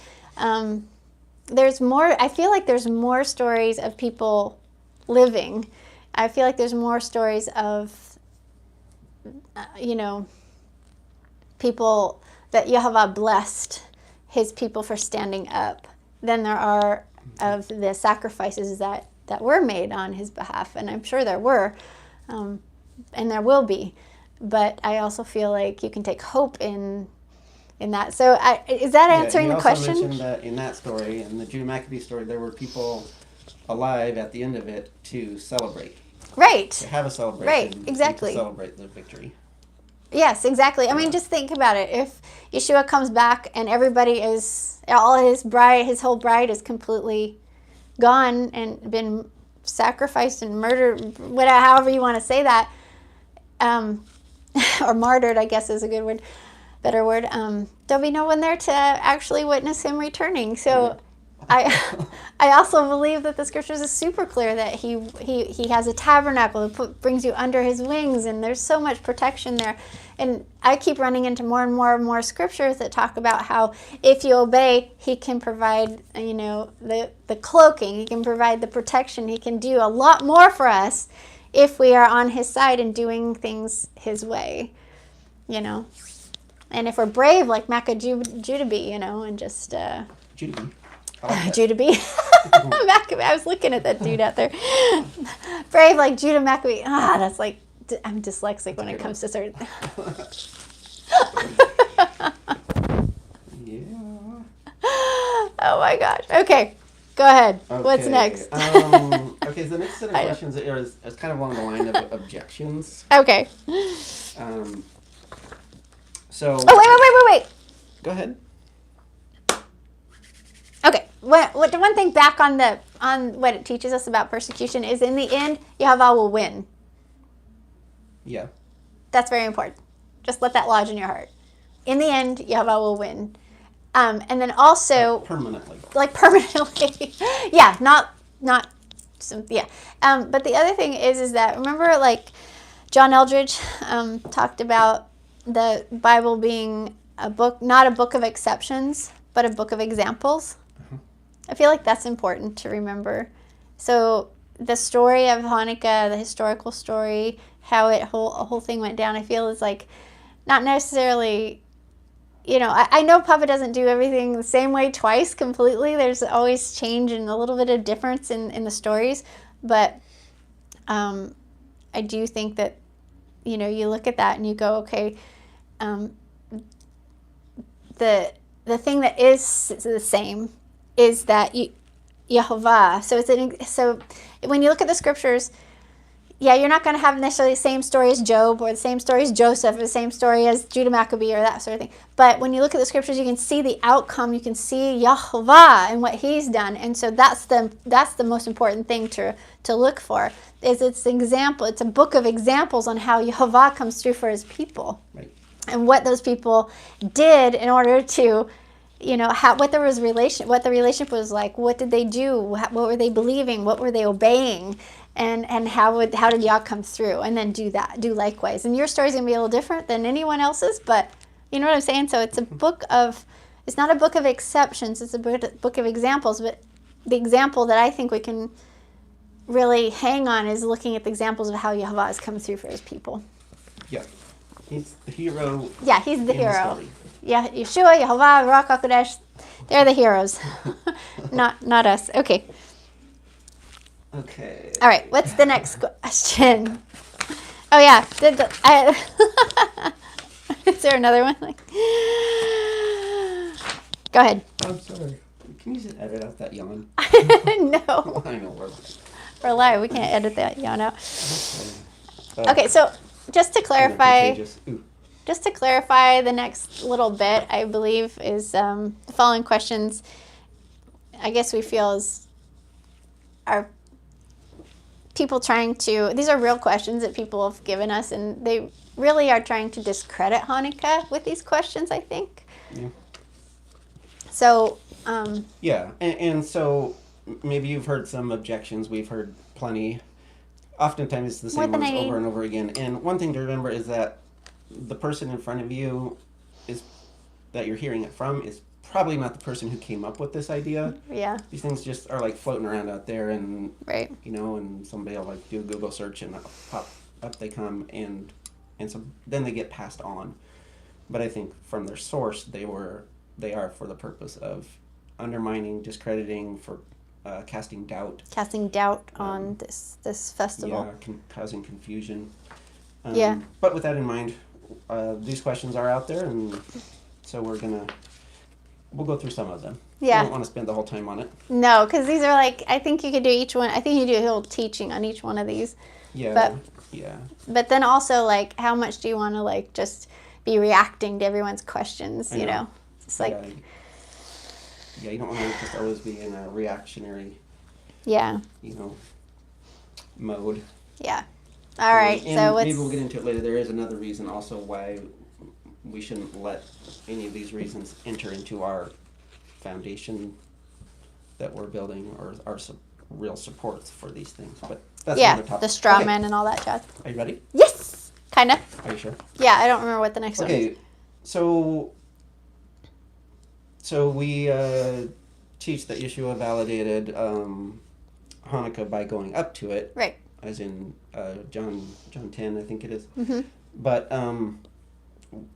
There's more. I feel like there's more stories of people living. I feel like there's more stories of, people that Yehovah blessed his people for standing up than there are of the sacrifices that were made on his behalf. And I'm sure there were, and there will be. But I also feel like you can take hope in that. So is that answering the question? You also mentioned that in that story, in the Judah Maccabee story, there were people alive at the end of it to celebrate. Right. To have a celebration. Right, exactly. To celebrate the victory. Yes, exactly. I mean, just think about it. If Yeshua comes back and everybody is, his whole bride is completely gone and been sacrificed and murdered, whatever, however you want to say that, or martyred, I guess is a good word. Better word. There'll be no one there to actually witness him returning. So I also believe that the scriptures is super clear that he has a tabernacle that brings you under his wings, and there's so much protection there. And I keep running into more and more scriptures that talk about how if you obey, he can provide, the cloaking, he can provide the protection, he can do a lot more for us if we are on his side and doing things his way, And if we're brave like Judah be, and just... Judah be. Judah be. Maccabee. I was looking at that dude out there. Brave like Judah Maccabee. That's like... I'm dyslexic when it comes to certain... Yeah. Oh my gosh. Okay. Go ahead. What's Okay, next? Okay, so the next set of questions is kind of along the line of objections. Okay. So. Oh, wait. Go ahead. Okay. What the one thing back on what it teaches us about persecution is in the end, Yahweh will win. Yeah. That's very important. Just let that lodge in your heart. In the end, Yahweh will win. And then also permanently. Like permanently. Yeah, not some, yeah. But the other thing is that, remember, like, John Eldridge talked about the Bible being a book, not a book of exceptions, but a book of examples. I feel like that's important to remember. So the story of Hanukkah, the historical story, how a whole thing went down, I feel is like not necessarily, you know, I know Papa doesn't do everything the same way twice completely. There's always change and a little bit of difference in the stories. But I do think that, you know, you look at that and you go, okay, the thing that is the same is that Yehovah. So when you look at the scriptures, yeah, you're not going to have necessarily the same story as Job or the same story as Joseph or the same story as Judah Maccabee or that sort of thing. But when you look at the scriptures, you can see the outcome. You can see Yehovah and what he's done. And so that's the most important thing to look for. Is it's an example. It's a book of examples on how Yehovah comes through for his people. Right. And what those people did in order to, you know, what the relationship was like. What did they do? What were they believing? What were they obeying? And how did Yah come through? And then do likewise. And your story's gonna be a little different than anyone else's, but you know what I'm saying? So it's it's not a book of exceptions, it's a book of examples, but the example that I think we can really hang on is looking at the examples of how Yehovah has come through for his people. Yeah. He's the hero. Yeah, he's the hero. Yeah, Yeshua, Yehovah, Ruach HaKodesh, they're the heroes. not us. Okay. Okay. All right, what's the next question? Oh, yeah. Is there another one? Go ahead. I'm sorry. Can you just edit out that yawn? No. I know We're live. We can't edit that yawn out. Okay. Okay, so just to clarify, the next little bit, I believe, is the following questions, I guess we feel are people trying to, these are real questions that people have given us, and they really are trying to discredit Hanukkah with these questions, I think. Yeah. So, yeah, and so maybe you've heard some objections. We've heard plenty. Oftentimes it's the same ones over and over again. And one thing to remember is that the person in front of you that you're hearing it from is probably not the person who came up with this idea. Yeah. These things just are like floating around out there, and right. you know, and somebody will like do a Google search and up they come, and so then they get passed on. But I think from their source, they are for the purpose of undermining, discrediting, for casting doubt. Casting doubt on this festival. Yeah, causing confusion. Yeah. But with that in mind, these questions are out there, and so we'll go through some of them. Yeah. I don't want to spend the whole time on it. No, because these are like, I think you could do each one. I think you do a whole teaching on each one of these. Yeah. But then also, like, how much do you want to, like, just be reacting to everyone's questions, you know? It's like... Yeah, you don't want to just always be in a reactionary, mode. Yeah. All right. And so maybe we'll get into it later. There is another reason also why we shouldn't let any of these reasons enter into our foundation that we're building, or our real supports for these things. But that's another topic. The straw man and all that jazz. Are you ready? Yes. Kind of. Are you sure? Yeah, I don't remember what the next one is. Okay, so we teach that Yeshua validated Hanukkah by going up to it. Right. As in John 10, I think it is. Mm-hmm. But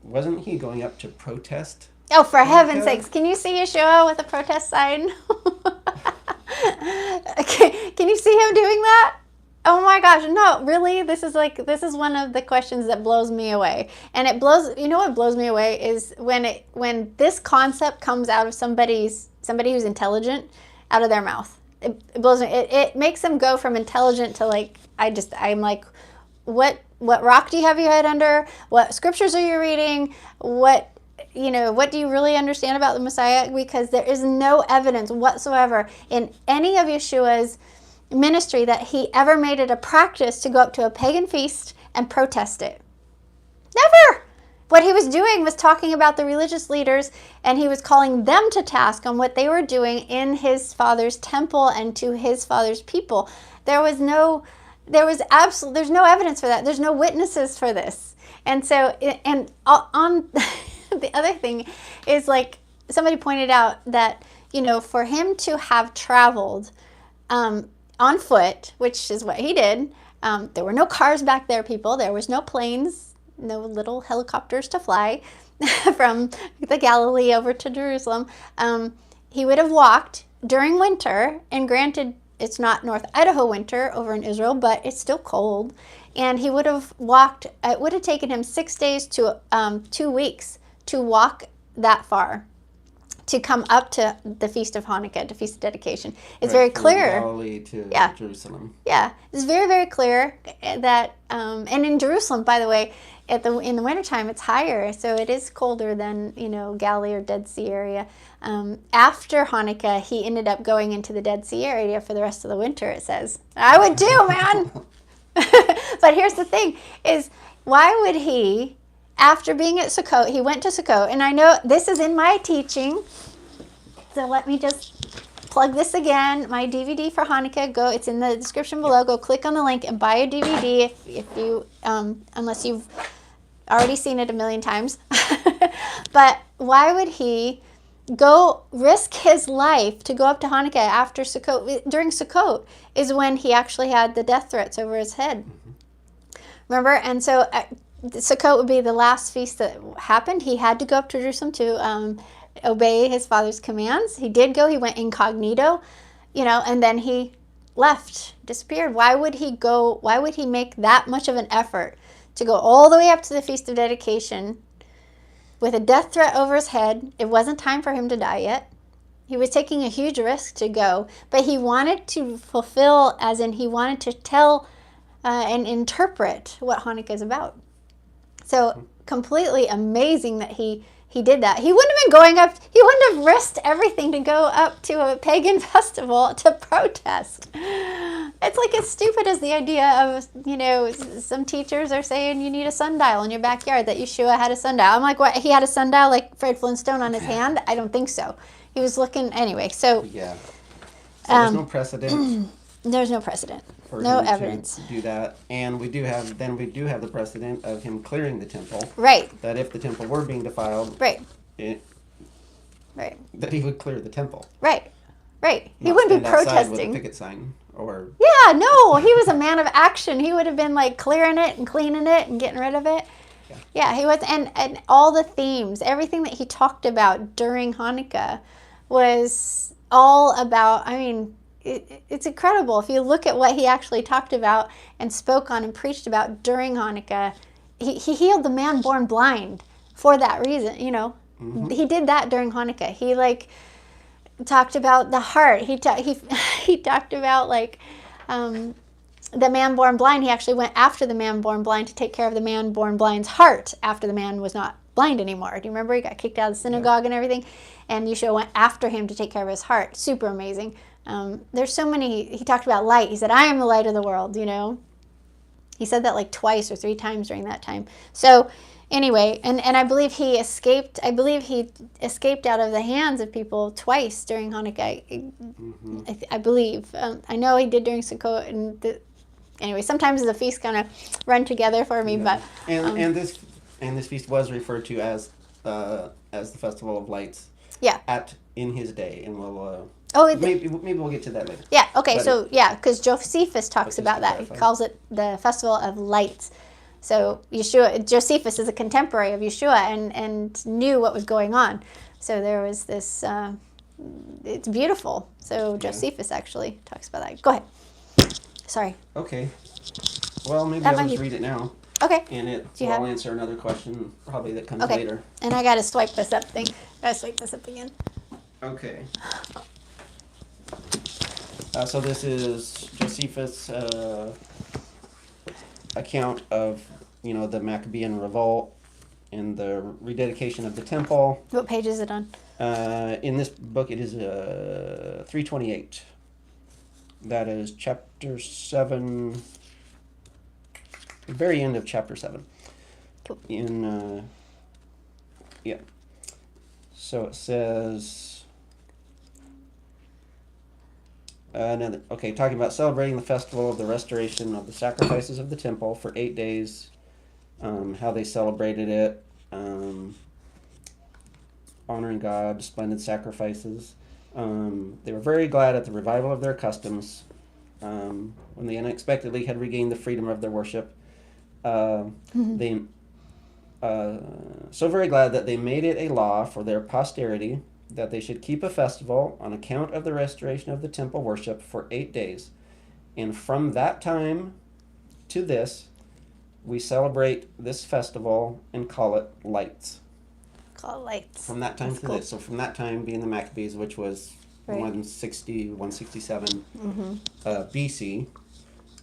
wasn't he going up to protest? Oh, for heaven's sakes. Can you see Yeshua with a protest sign? Can you see him doing that? Oh my gosh, no, really? This is one of the questions that blows me away. And you know what blows me away is when this concept comes out of somebody who's intelligent, out of their mouth. It blows me. It makes them go from intelligent to like, I'm like, what rock do you have your head under? What scriptures are you reading? What do you really understand about the Messiah? Because there is no evidence whatsoever in any of Yeshua's ministry that he ever made it a practice to go up to a pagan feast and protest it. Never! What he was doing was talking about the religious leaders, and he was calling them to task on what they were doing in his father's temple and to his father's people. There's no evidence for that. There's no witnesses for this. And so, and on the other thing is, like, somebody pointed out that, for him to have traveled on foot, which is what he did. There were no cars back there, people. There was no planes, no little helicopters to fly from the Galilee over to Jerusalem. He would have walked during winter, and granted, it's not North Idaho winter over in Israel, but it's still cold. And he would have walked, it would have taken him 6 days to 2 weeks to walk that far, to come up to the Feast of Hanukkah, to Feast of Dedication. It's very clear. From Galilee to Jerusalem. Yeah, it's very, very clear that, and in Jerusalem, by the way, in the wintertime, it's higher, so it is colder than, Galilee or Dead Sea area. After Hanukkah, he ended up going into the Dead Sea area for the rest of the winter, it says. I would too, man! But here's the thing, is why would he... After being at Sukkot, he went to Sukkot, and I know this is in my teaching, so let me just plug this again. My DVD for Hanukkah, it's in the description below. Go click on the link and buy a DVD if you, unless you've already seen it a million times. But why would he go risk his life to go up to Hanukkah after Sukkot? During Sukkot is when he actually had the death threats over his head. Remember? And so... Sukkot would be the last feast that happened. He had to go up to Jerusalem to obey his father's commands. He did go. He went incognito, and then he left, disappeared. Why would he go? Why would he make that much of an effort to go all the way up to the Feast of Dedication with a death threat over his head? It wasn't time for him to die yet. He was taking a huge risk to go, but he wanted to fulfill, as in he wanted to tell and interpret what Hanukkah is about. So completely amazing that he did that. He wouldn't have been going up, he wouldn't have risked everything to go up to a pagan festival to protest. It's like as stupid as the idea of, some teachers are saying you need a sundial in your backyard, that Yeshua had a sundial. I'm like, what, he had a sundial like Fred Flintstone on his hand? I don't think so. He was looking, anyway, so. Yeah. So there's no precedent. There's no precedent. No evidence. To do that, and we do have the precedent of him clearing the temple. Right. That if the temple were being defiled, right, that he would clear the temple. Right. He wouldn't be protesting with a picket sign or. Yeah, no, he was a man of action. He would have been like clearing it and cleaning it and getting rid of it. Yeah, he was, and all the themes, everything that he talked about during Hanukkah was all about. I mean. It's incredible. If you look at what he actually talked about and spoke on and preached about during Hanukkah, he healed the man born blind for that reason, Mm-hmm. He did that during Hanukkah. He talked about the heart. He talked about the man born blind. He actually went after the man born blind to take care of the man born blind's heart after the man was not blind anymore. Do you remember? He got kicked out of the synagogue and everything, and Yeshua went after him to take care of his heart. Super amazing. There's so many. He talked about light. He said, I am the light of the world, He said that twice or 3 times during that time. So anyway, and I believe he escaped. I believe he escaped out of the hands of people twice during Hanukkah. Mm-hmm. I believe. I know he did during Sukkot. And anyway, sometimes the feasts kind of run together for me. Yeah. But and this feast was referred to as the Festival of Lights. Yeah. In his day, and we'll. Maybe we'll get to that later. Yeah, okay, because Josephus talks about that. He calls it the Festival of Lights. So Josephus is a contemporary of Yeshua and knew what was going on. So there was this, it's beautiful. So Josephus actually talks about that. Go ahead. Sorry. Okay. Well, maybe That I'll might just be- read it now. Okay. And Do you I'll have- answer another question probably that comes Okay. later. And I gotta swipe this up thing. Gotta swipe this up again. Okay. So this is Josephus' account of, the Maccabean revolt and the rededication of the temple. What page is it on? In this book, it is 328. That is chapter 7, the very end of chapter 7. Cool. So it says, talking about celebrating the festival of the restoration of the sacrifices of the temple for 8 days, how they celebrated it, honoring God, splendid sacrifices. They were very glad at the revival of their customs, when they unexpectedly had regained the freedom of their worship. They so very glad that they made it a law for their posterity that they should keep a festival on account of the restoration of the temple worship for 8 days. And from that time to this, we celebrate this festival and call it lights. Call it lights. From that time That's to cool. this. So from that time being the Maccabees, which was Right. 160, 167 BC,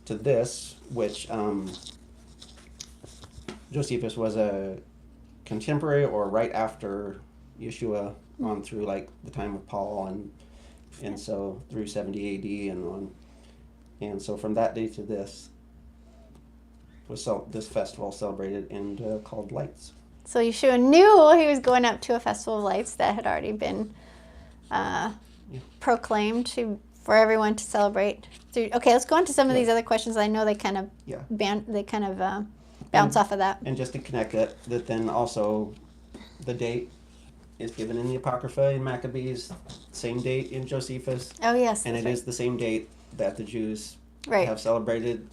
to this, which Josephus was a contemporary or right after Yeshua, on through like the time of Paul and so through 70 AD and on. And so from that day to this was this festival celebrated and called Lights. So Yeshua knew he was going up to a festival of lights that had already been proclaimed for everyone to celebrate. Okay, let's go on to some of these other questions. I know they kind of bounce off of that. And just to connect it, that then also the date is given in the Apocrypha in Maccabees, same date in Josephus. Oh yes, and it is the same date that the Jews have celebrated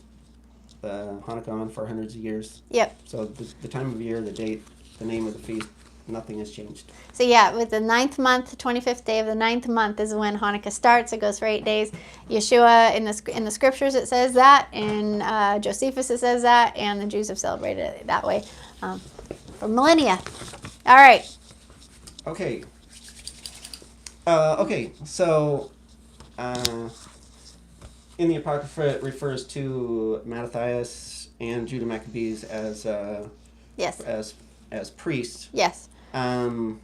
Hanukkah on for hundreds of years. Yep. So the time of year, the date, the name of the feast, nothing has changed. So with the 9th month, the 25th day of the 9th month is when Hanukkah starts. It goes for 8 days. Yeshua, in the scriptures it says that, in Josephus it says that, and the Jews have celebrated it that way for millennia. All right. Okay. So in the Apocrypha it refers to Mattathias and Judah Maccabees as as priests. Yes. Oh,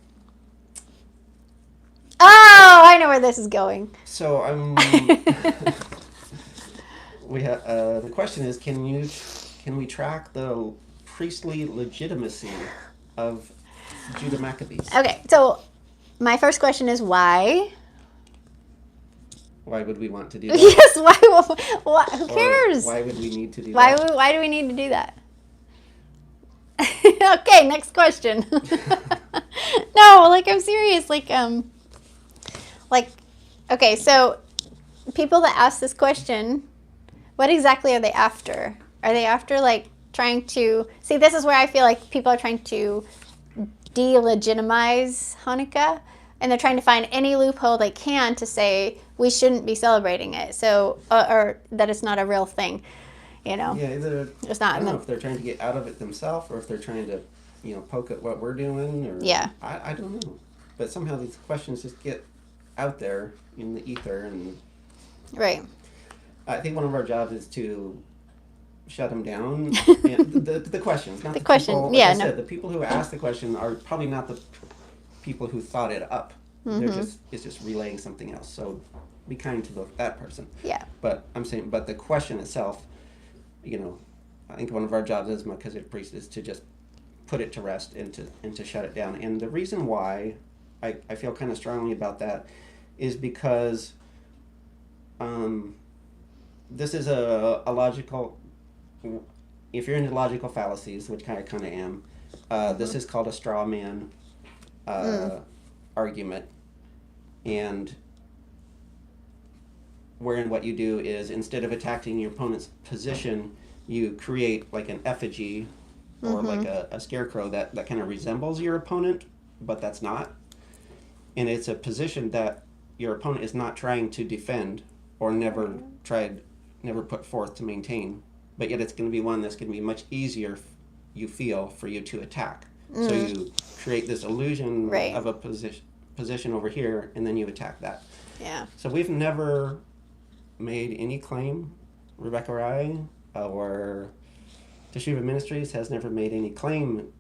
I know where this is going. So we have the question is, can we track the priestly legitimacy of Judah Maccabees? Okay, so my first question is why? Why would we want to do that? Yes, why? Who cares? Or why would we need to do that? Why do we need to do that? Okay, next question. No, I'm serious. Okay, so people that ask this question, what exactly are they after? Are they after trying to see? This is where I feel like people are trying to delegitimize Hanukkah, and they're trying to find any loophole they can to say we shouldn't be celebrating it. So, or that it's not a real thing. Yeah, either it's not. I don't know if they're trying to get out of it themselves, or if they're trying to, poke at what we're doing, or I don't know. But somehow these questions just get out there in the ether, and right. I think one of our jobs is to shut them down. And the questions, not the question. People, like I said, the people who ask the question are probably not the people who thought it up. It's just relaying something else. So be kind to that person. Yeah. But I'm saying, the question itself, I think one of our jobs as Melchizedek priest is to just put it to rest and to shut it down. And the reason why I feel kind of strongly about that is because this is a logical, if you're into logical fallacies, which I kind of am, this is called a straw man argument. And wherein what you do is, instead of attacking your opponent's position, you create like an effigy or like a scarecrow that kind of resembles your opponent, but that's not. And it's a position that your opponent is not trying to defend or never tried never put forth to maintain, but yet it's going to be one that's going to be much easier, you feel, for you to attack. So you create this illusion of a position over here, and then you attack that. Yeah. So we've never made any claim, Rebekah or I, or Teshuvah Ministries has never made any claim,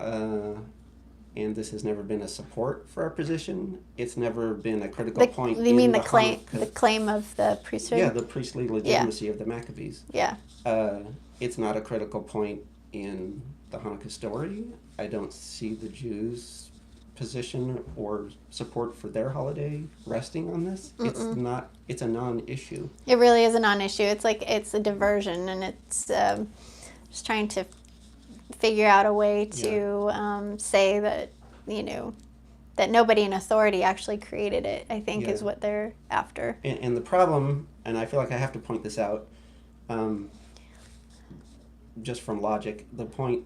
and this has never been a support for our position. It's never been a critical point. You mean the claim of the priesthood? Yeah, the priestly legitimacy of the Maccabees. Yeah. It's not a critical point in the Hanukkah story. I don't see the Jews' position or support for their holiday resting on this. It's a non-issue. It really is a non-issue. It's like it's a diversion, and it's just trying to figure out a way to say that, that nobody in authority actually created it, I think is what they're after. And the problem, and I feel like I have to point this out, just from logic, the problem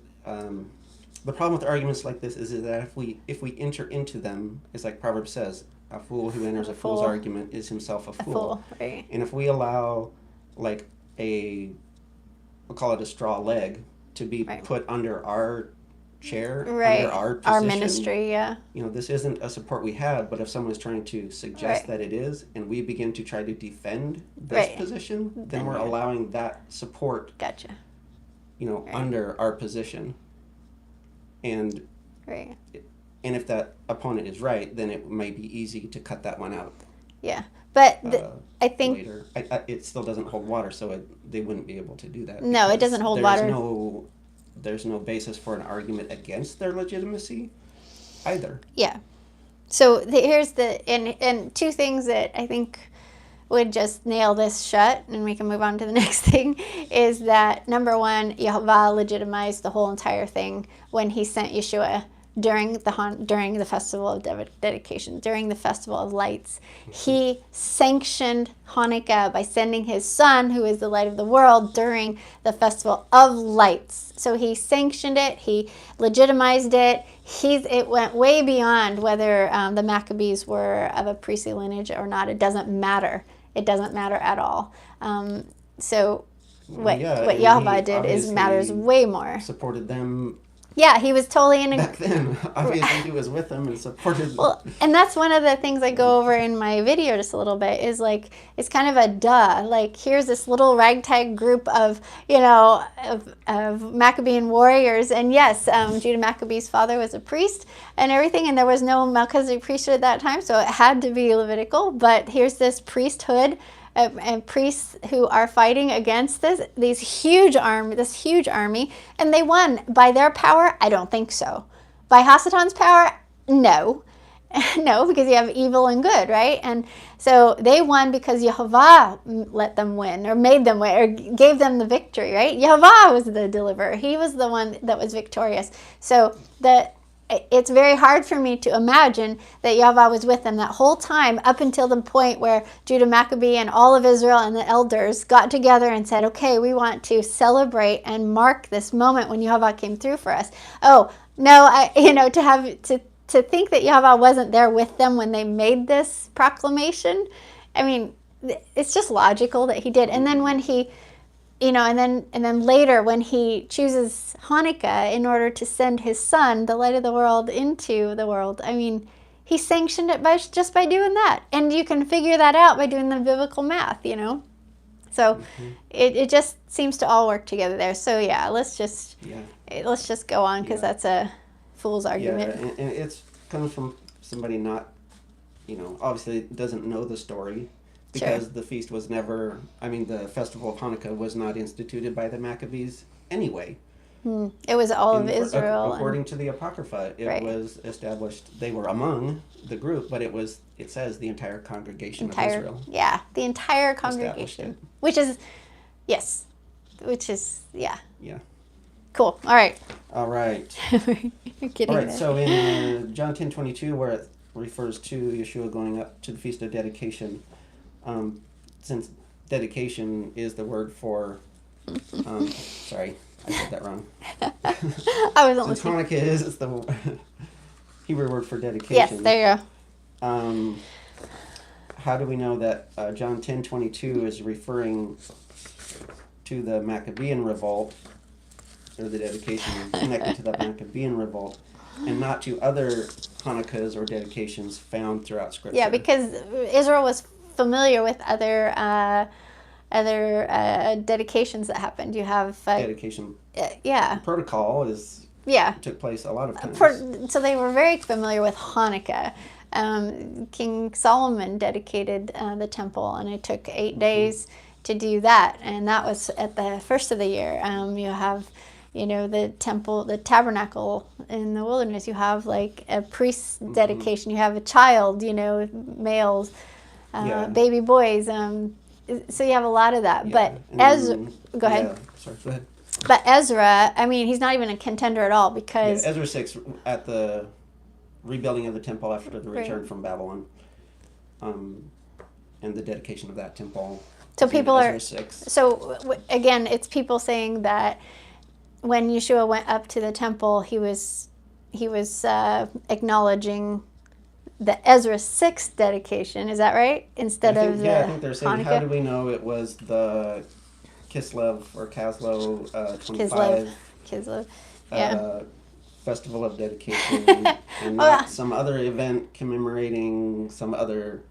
with arguments like this is that if we enter into them, it's like Proverbs says, a fool who enters a fool's argument is himself a fool. Right. And if we allow, like, we'll call it a straw leg, to be put under our chair, under our position. Our ministry, yeah. This isn't a support we have, but if someone is trying to suggest that it is, and we begin to try to defend this position, then we're allowing that support, gotcha. Under our position. And and if that opponent is right, then it might be easy to cut that one out. Yeah, but I think later, it still doesn't hold water, so they wouldn't be able to do that. No, it doesn't hold water. There's no basis for an argument against their legitimacy either. Yeah. So here's and two things that I think would just nail this shut, and we can move on to the next thing, is that, number one, Yehovah legitimized the whole entire thing when he sent Yeshua during the festival of dedication, during the festival of lights. He sanctioned Hanukkah by sending his son, who is the light of the world, during the festival of lights. So he sanctioned it, he legitimized it. It went way beyond whether the Maccabees were of a priestly lineage or not. It doesn't matter. It doesn't matter at all. So what Yehovah did matters way more. Supported them. Yeah, he was totally in back then. Obviously, he was with them and supported them. Well, and that's one of the things I go over in my video just a little bit, is like, it's kind of a duh. Like, here's this little ragtag group of, of Maccabean warriors. And yes, Judah Maccabee's father was a priest and everything, and there was no Melchizedek priesthood at that time, so it had to be Levitical. But here's this priesthood and priests who are fighting against this huge army, and they won. By their power? I don't think so. By Hasatan's power? No. No, because you have evil and good, right? And so they won because Yehovah let them win, or made them win, or gave them the victory, right? Yehovah was the deliverer. He was the one that was victorious. So it's very hard for me to imagine that Yehovah was with them that whole time, up until the point where Judah Maccabee and all of Israel and the elders got together and said, okay, we want to celebrate and mark this moment when Yehovah came through for us. Oh, no, to think that Yehovah wasn't there with them when they made this proclamation, I mean, it's just logical that he did. And then when he, and then later when he chooses Hanukkah in order to send his son, the light of the world, into the world, I mean, he sanctioned it just by doing that. And you can figure that out by doing the biblical math, So it just seems to all work together there. So yeah, let's just go on, because that's a fool's argument. Yeah, and it comes from somebody not, obviously doesn't know the story. Because the feast was never, the festival of Hanukkah was not instituted by the Maccabees anyway. It was all of Israel. According to the Apocrypha, it was established, they were among the group, but it says the entire congregation of Israel. Yeah, the entire congregation. Which is, yeah. Cool, all right. You're kidding. All right, so in John 10:22, where it refers to Yeshua going up to the Feast of Dedication, since dedication is the word for, sorry, I said that wrong. I wasn't listening. Hanukkah is the Hebrew word for dedication. Yes, there you go. how do we know that John 10:22 is referring to the Maccabean revolt, or the dedication connected to the Maccabean revolt, and not to other Hanukkahs or dedications found throughout Scripture? Yeah, because Israel was familiar with other dedications that happened. You have dedication yeah, protocol is yeah, took place a lot of times. so they were very familiar with Hanukkah. King Solomon dedicated the temple, and it took 8 days to do that, and that was at the first of the year. You have, the temple, the tabernacle in the wilderness. You have like a priest's dedication. You have a child, males, baby boys. So you have a lot of that. Yeah. But go ahead. Yeah, sorry, go ahead. But Ezra, he's not even a contender at all, because Ezra 6 at the rebuilding of the temple after the return from Babylon, and the dedication of that temple. So people Ezra 6. So again, it's people saying that when Yeshua went up to the temple, he was acknowledging the Ezra 6 dedication. Is that right? Instead of the I think they're saying, Hanukkah? how do we know it was the Kislev or Kaslo 25 Kislev. Yeah. Festival of dedication, and not some other event commemorating some other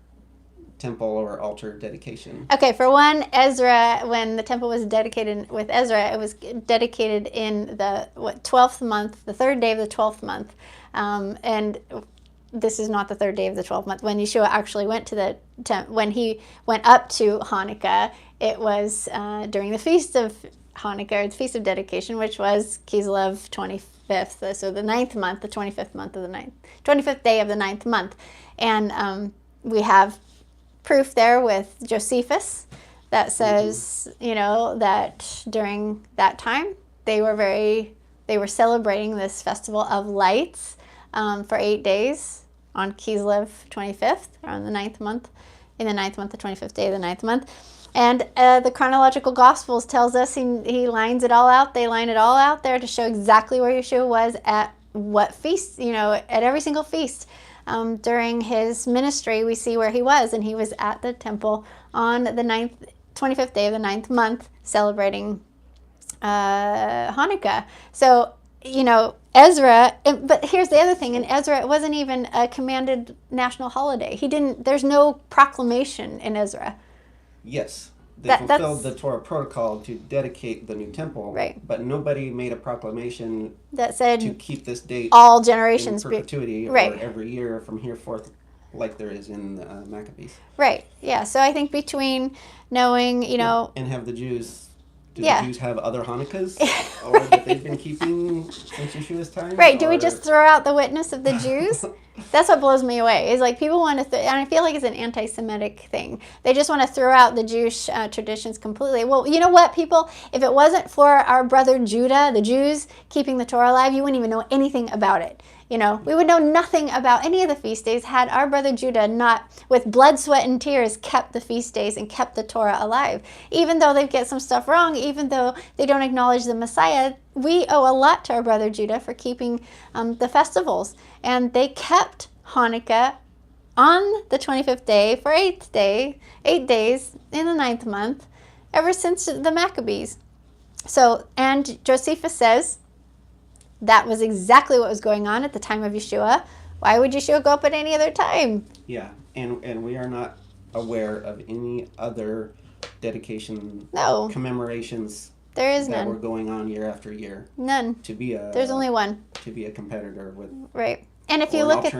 temple or altar dedication? Okay, for one, Ezra, when the temple was dedicated with Ezra, it was dedicated in the 12th month, the third day of the 12th month, and this is not the third day of the 12th month. When Yeshua actually went to when he went up to Hanukkah, it was during the feast of Hanukkah, or the feast of dedication, which was Kislev 25th, so the 9th month, the 25th day of the 9th month, and we have proof there with Josephus that says, that during that time they were celebrating this festival of lights for 8 days on Kislev 25th, on the 9th month, in the 9th month, the 25th day of the 9th month. And the chronological Gospels tells us he lines it all out. They line it all out there to show exactly where Yeshua was at what feast, at every single feast. During his ministry, we see where he was, and he was at the temple on the 25th day of the 9th month, celebrating Hanukkah. So, Ezra, but here's the other thing, in Ezra, it wasn't even a commanded national holiday. There's no proclamation in Ezra. Yes, they fulfilled the Torah protocol to dedicate the new temple, right? But nobody made a proclamation that said to keep this date all generations in perpetuity, right, or every year from here forth, like there is in Maccabees. Right. Yeah. So I think between knowing, and have the Jews. Do the Jews have other Hanukkahs or that they've been keeping since Yeshua's time? Right. Do we just throw out the witness of the Jews? That's what blows me away. Is like people want to, and I feel like it's an anti-Semitic thing. They just want to throw out the Jewish traditions completely. Well, you know what, people? If it wasn't for our brother Judah, the Jews, keeping the Torah alive, you wouldn't even know anything about it. We would know nothing about any of the feast days had our brother Judah not, with blood, sweat, and tears, kept the feast days and kept the Torah alive. Even though they get some stuff wrong, even though they don't acknowledge the Messiah, we owe a lot to our brother Judah for keeping the festivals. And they kept Hanukkah on the 25th day for 8 days in the 9th month, ever since the Maccabees. So, and Josephus says, that was exactly what was going on at the time of Yeshua. Why would Yeshua go up at any other time? Yeah, and we are not aware of any other dedication commemorations there is that none. were going on year after year. None. There's only one. To be a competitor with. Right. And if you look at the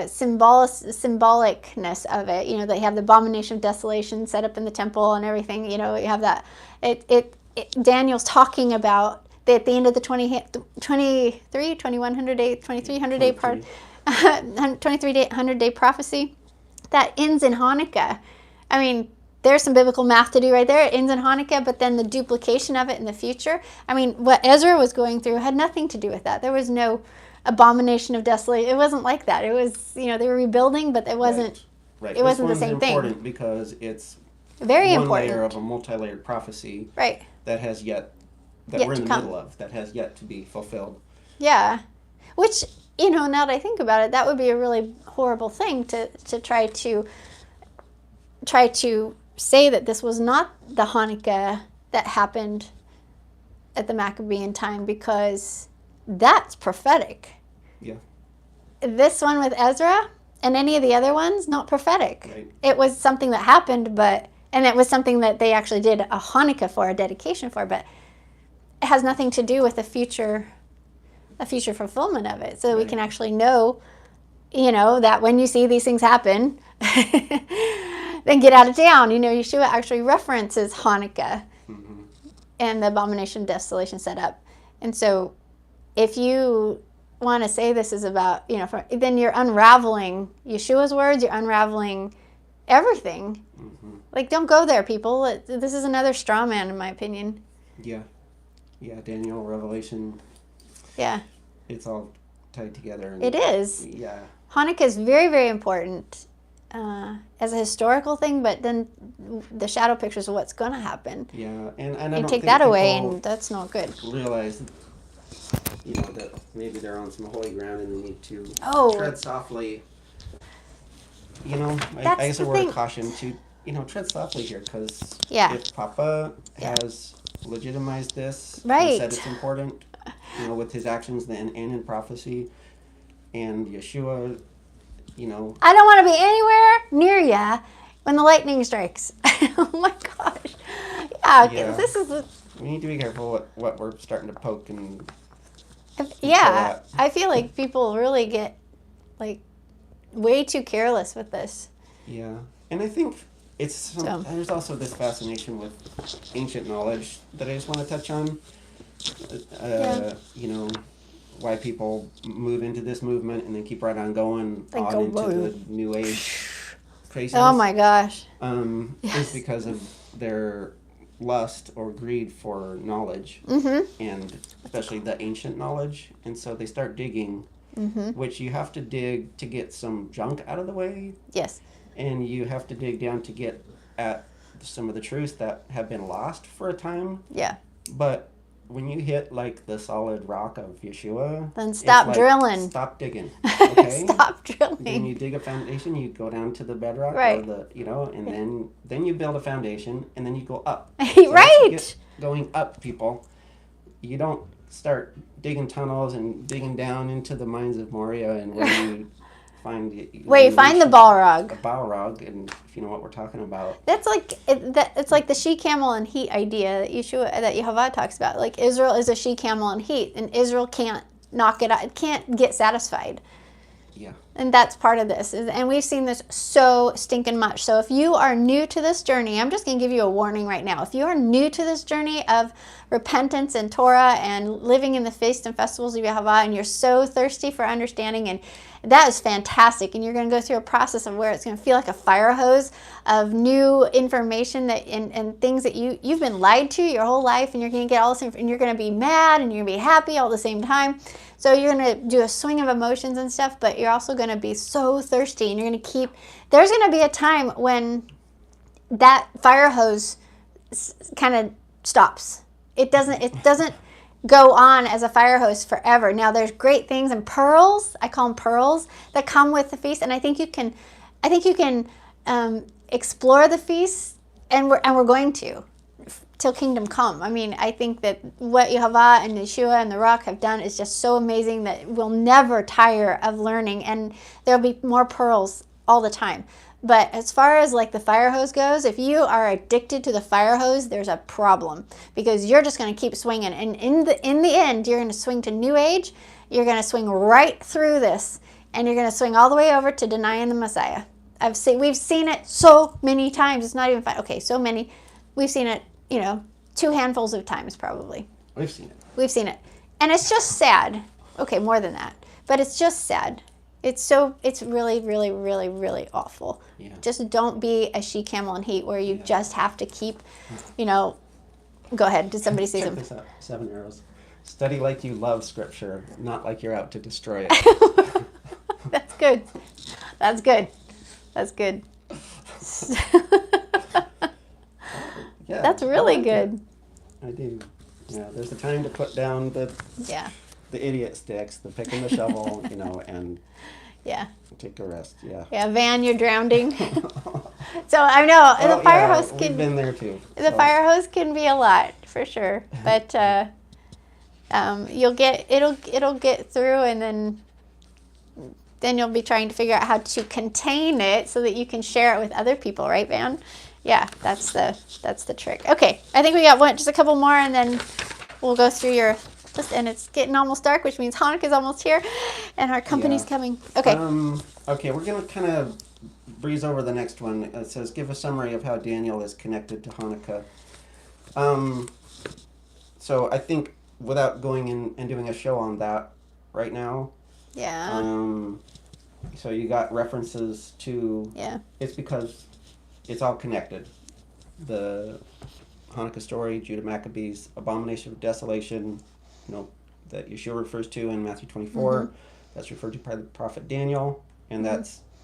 symbolicness of it, they have the abomination of desolation set up in the temple and everything. You have that. Daniel's talking about at the end of the 2300 day prophecy that ends in Hanukkah. I mean, there's some biblical math to do right there. It ends in Hanukkah, but then the duplication of it in the future. I mean, what Ezra was going through had nothing to do with that. There was no abomination of desolation. It wasn't like that. It was, they were rebuilding, but it wasn't. Right. It wasn't the same thing. Important because it's very one important layer of a multi-layered prophecy. Right. That we're in the middle of, that has yet to be fulfilled. Yeah. Which now that I think about it, that would be a really horrible thing to try to say that this was not the Hanukkah that happened at the Maccabean time, because that's prophetic. Yeah. This one with Ezra and any of the other ones, not prophetic. Right. It was something that happened, and it was something that they actually did a Hanukkah for, a dedication for, but it has nothing to do with a future fulfillment of it. So we can actually know, that when you see these things happen, then get out of town. Yeshua actually references Hanukkah and the abomination of desolation set up. And so if you want to say this is about, then you're unraveling Yeshua's words, you're unraveling everything. Like, don't go there, people. This is another straw man, in my opinion. Yeah. Yeah, Daniel, Revelation. Yeah. It's all tied together. It is. Yeah. Hanukkah is very, very important as a historical thing, but then the shadow pictures of what's going to happen. Yeah, and I don't take think that away, people and that's not good. realize, that maybe they're on some holy ground and they need to tread softly. I guess a word of caution to, tread softly here, because if Papa has legitimized this and said it's important, with his actions and in prophecy, and Yeshua, I don't want to be anywhere near ya when the lightning strikes. Oh my gosh. Yeah. This is we need to be careful what we're starting to poke and I feel like people really get way too careless with this. Yeah. And I think there's also this fascination with ancient knowledge that I just want to touch on. Why people move into this movement and then keep right on going into the New Age craziness. Oh my gosh. Is because of their lust or greed for knowledge, and especially the ancient knowledge. And so they start digging, which you have to dig to get some junk out of the way. Yes. And you have to dig down to get at some of the truths that have been lost for a time. Yeah. But when you hit the solid rock of Yeshua, then stop drilling. Stop digging. Okay? Stop drilling. Then you dig a foundation, you go down to the bedrock, right? Or and then you build a foundation, and then you go up. So right. Going up, people. You don't start digging tunnels and digging down into the mines of Moria, and where you find find the Balrog. A Balrog, and if you know what we're talking about. That's it's like the she camel and heat idea that Yehovah talks about. Like, Israel is a she camel in heat, and Israel can't knock it out. It can't get satisfied. Yeah. And that's part of this. And we've seen this so stinking much. So if you are new to this journey, I'm just going to give you a warning right now. If you are new to this journey of repentance and Torah and living in the feasts and festivals of Yehovah, and you're so thirsty for understanding, and that is fantastic. And you're going to go through a process of where it's going to feel like a fire hose of new information and things that you've been lied to your whole life, and you're going to get all this, and you're going to be mad and you're going to be happy all at the same time. So you're going to do a swing of emotions and stuff, but you're also going to be so thirsty, and you're going to there's going to be a time when that fire hose kind of stops. It doesn't go on as a fire hose forever. Now, there's great things and pearls, I call them pearls, that come with the feast, and I think you can explore the feast, and we're going to till kingdom come. I mean, I think that what Yehovah and Yeshua and the Rock have done is just so amazing that we'll never tire of learning, and there'll be more pearls all the time. But as far as the fire hose goes, if you are addicted to the fire hose, there's a problem, because you're just going to keep swinging, and in the end, you're going to swing to New Age. You're going to swing right through this, and you're going to swing all the way over to denying the Messiah. We've seen it so many times. It's not even fun. Okay, so many. We've seen it. 2 handfuls of times probably. We've seen it. And it's just sad. Okay, more than that. But it's just sad. It's really, really, really, really awful. Yeah. Just don't be a she camel in heat where you just have to keep, go ahead. Did somebody say something? Check this out. 7 arrows. Study like you love Scripture, not like you're out to destroy it. That's good. That's good. That's good. Yeah, that's really good. I do. Yeah, there's a time to put down the the idiot sticks, the pick and the shovel, and Yeah. take a rest. Yeah. Yeah, Van, you're drowning. So I know the fire hose we've been there too. The fire hose can be a lot for sure, but it'll get through, and then you'll be trying to figure out how to contain it so that you can share it with other people, right, Van? Yeah, that's the trick. Okay, I think we got just a couple more, and then we'll go through your list. And it's getting almost dark, which means Hanukkah's almost here, and our company's coming. Okay. Okay, we're gonna kind of breeze over the next one. It says, give a summary of how Daniel is connected to Hanukkah. So I think without going in and doing a show on that right now. Yeah. So you got references to. Yeah. It's because it's all connected. The Hanukkah story, Judah Maccabees, abomination of desolation, that Yeshua refers to in Matthew 24. Mm-hmm. That's referred to by the prophet Daniel, and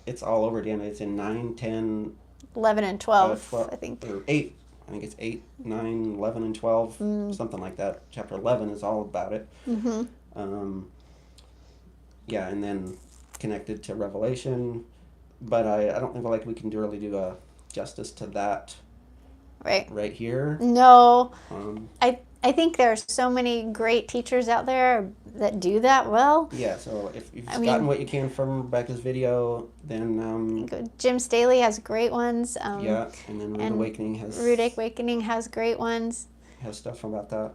it's all over Daniel. It's in 9, 10, 11, and 12, I think. Or 8. I think it's 8, 9, 11, and 12, something like that. Chapter 11 is all about it. Mm-hmm. Yeah, and then connected to Revelation, but I don't think we can really do a justice to that right here. No. I think there are so many great teachers out there that do that well. Yeah, so if you've gotten what you can from Rebekah's video, then... Jim Staley has great ones. Yeah, and then Rude Awakening has great ones. Has stuff about that.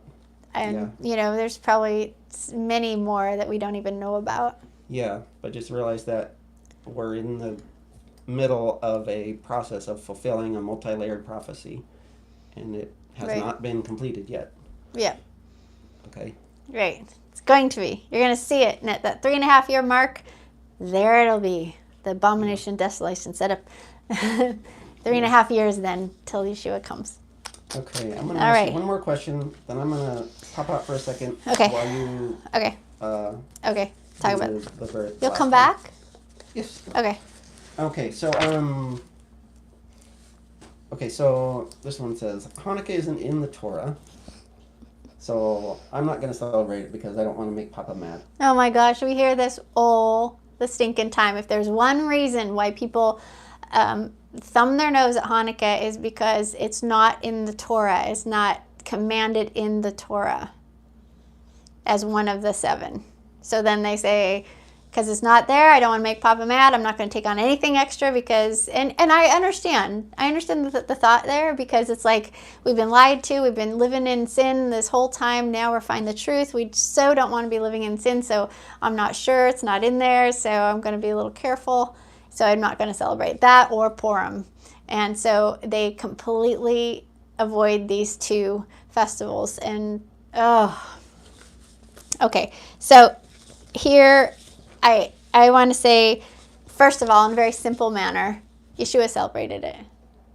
And, there's probably many more that we don't even know about. Yeah, but just realize that we're in the middle of a process of fulfilling a multi-layered prophecy, and it has not been completed yet. Yeah. Okay. Right. It's going to be. You're going to see it. And at that 3.5-year mark, there it'll be. The abomination desolation set up 3.5 years then till Yeshua comes. Okay. I'm going to ask you one more question. Then I'm going to pop out for a second. Okay. While you... Okay. Okay. Talk about the birth. You'll come back? Yes. Okay. Okay. So, so this one says, Hanukkah isn't in the Torah. So I'm not going to celebrate it because I don't want to make Papa mad. Oh my gosh, we hear this all the stinking time. If there's one reason why people thumb their nose at Hanukkah is because it's not in the Torah. It's not commanded in the Torah as one of the 7. So then they say, because it's not there, I don't want to make Papa mad. I'm not going to take on anything extra because, and I understand. I understand the thought there because it's like we've been lied to. We've been living in sin this whole time. Now we're finding the truth. We so don't want to be living in sin. So I'm not sure it's not in there. So I'm going to be a little careful. So I'm not going to celebrate that or Purim. And so they completely avoid these 2 festivals. And, okay. So here... I want to say, first of all, in a very simple manner, Yeshua celebrated it.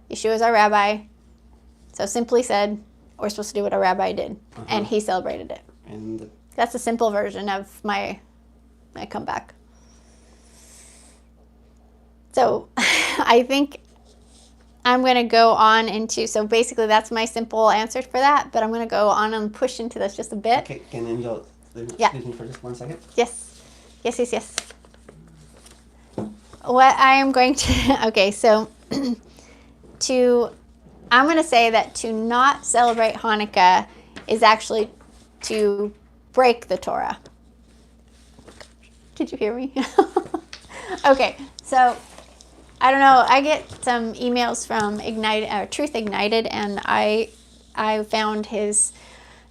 Yeshua is our rabbi. So simply said, we're supposed to do what our rabbi did. And he celebrated it. And that's a simple version of my comeback. So I think I'm going to go on into, so basically that's my simple answer for that. But I'm going to go on and push into this just a bit. Okay, can Angel excuse me for just 1 second? Yes. Yes. What I am going to... Okay, so I'm going to say that to not celebrate Hanukkah is actually to break the Torah. Did you hear me? Okay, so I don't know. I get some emails from Truth Ignited, and I found his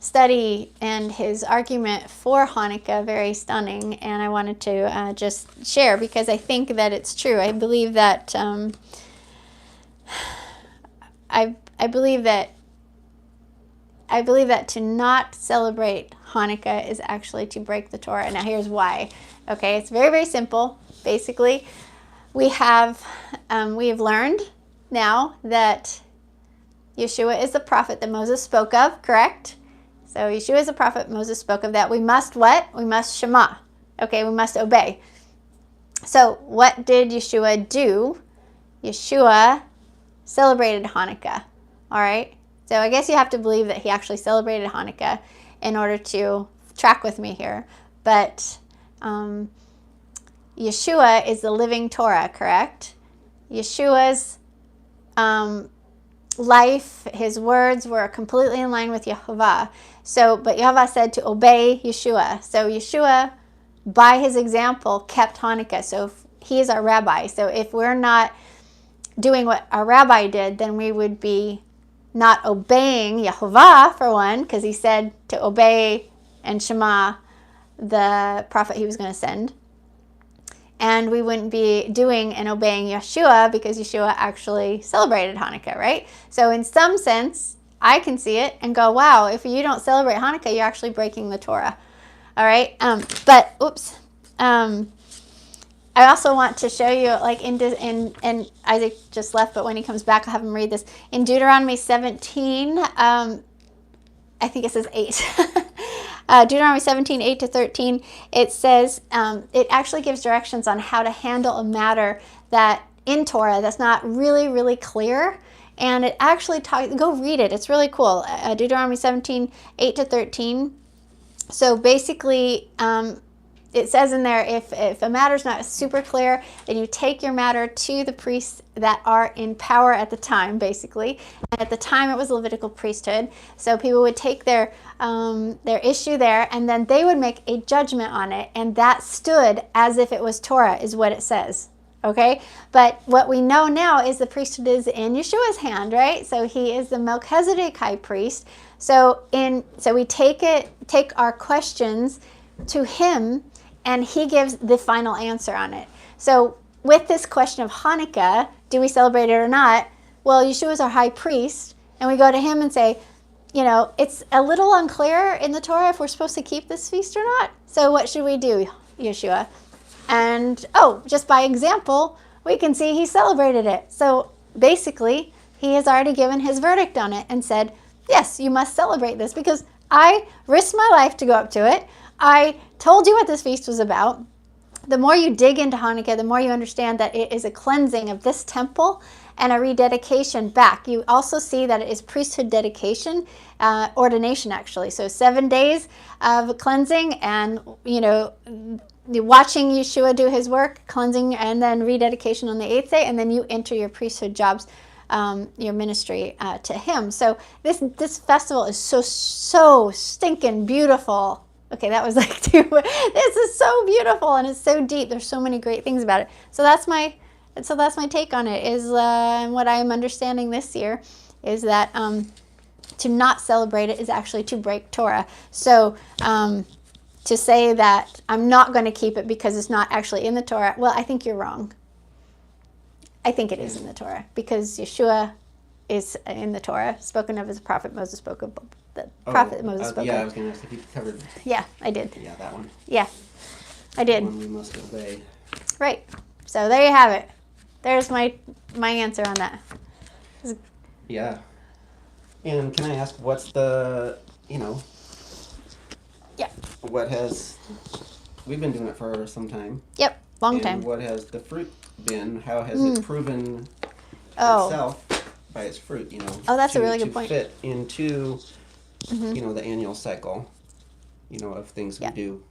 study and his argument for Hanukkah very stunning, and I wanted to just share because I think that it's true. I believe that I believe that to not celebrate Hanukkah is actually to break the Torah. Now here's why. Okay, it's very, very simple. Basically, we have learned now that Yeshua is the prophet that Moses spoke of, correct? So Yeshua is a prophet. Moses spoke of that. We must what? We must shema. Okay, we must obey. So what did Yeshua do? Yeshua celebrated Hanukkah. All right? So I guess you have to believe that he actually celebrated Hanukkah in order to track with me here. But Yeshua is the living Torah, correct? Yeshua's life, his words were completely in line with Yehovah. So, but Yehovah said to obey Yeshua. So Yeshua, by his example, kept Hanukkah. So he is our rabbi. So if we're not doing what our rabbi did, then we would be not obeying Yehovah, for one, because he said to obey and Shema the prophet he was going to send. And we wouldn't be doing and obeying Yeshua because Yeshua actually celebrated Hanukkah, right? So in some sense, I can see it and go, wow, if you don't celebrate Hanukkah, you're actually breaking the Torah. All right? I also want to show you, like, and Isaac just left, but when he comes back, I'll have him read this. In Deuteronomy 17, I think it says 8. Deuteronomy 17, 8 to 13, it says, it actually gives directions on how to handle a matter that in Torah that's not really, really clear. And it actually go read it. It's really cool. Deuteronomy 17, 8 to 13. So basically, it says in there, if a matter's not super clear, then you take your matter to the priests that are in power at the time, basically. And at the time, it was the Levitical priesthood. So people would take their issue there, and then they would make a judgment on it. And that stood as if it was Torah, is what it says. Okay? But what we know now is the priesthood is in Yeshua's hand, right? So he is the Melchizedek high priest. So we take our questions to him, and he gives the final answer on it. So with this question of Hanukkah, do we celebrate it or not? Well, Yeshua is our high priest, and we go to him and say, it's a little unclear in the Torah if we're supposed to keep this feast or not. So what should we do, Yeshua? And, just by example, we can see he celebrated it. So basically, he has already given his verdict on it and said, yes, you must celebrate this because I risked my life to go up to it. I told you what this feast was about. The more you dig into Hanukkah, the more you understand that it is a cleansing of this temple and a rededication back. You also see that it is priesthood dedication, ordination actually. So 7 days of cleansing and, watching Yeshua do his work, cleansing, and then rededication on the 8th day, and then you enter your priesthood jobs, your ministry to him. So this festival is so stinking beautiful. Okay, that was like this is so beautiful and it's so deep. There's so many great things about it. So that's my take on it. Is what I'm understanding this year is that to not celebrate it is actually to break Torah. So to say that I'm not going to keep it because it's not actually in the Torah, well, I think you're wrong. I think it is in the Torah because Yeshua is in the Torah, spoken of as a prophet. Moses spoke of the prophet Moses spoke yeah, of. I was going to ask if you covered. Yeah, I did. Yeah, that one. Yeah, I did. The one we must obey. Right. So there you have it. There's my answer on that. Yeah. And can I ask, what's the, Yeah. what we've been doing it for some time. Yep, long time. And what has the fruit been? How has it proven Oh. itself by its fruit, Oh, that's a really good point. To fit into, the annual cycle, of things we do.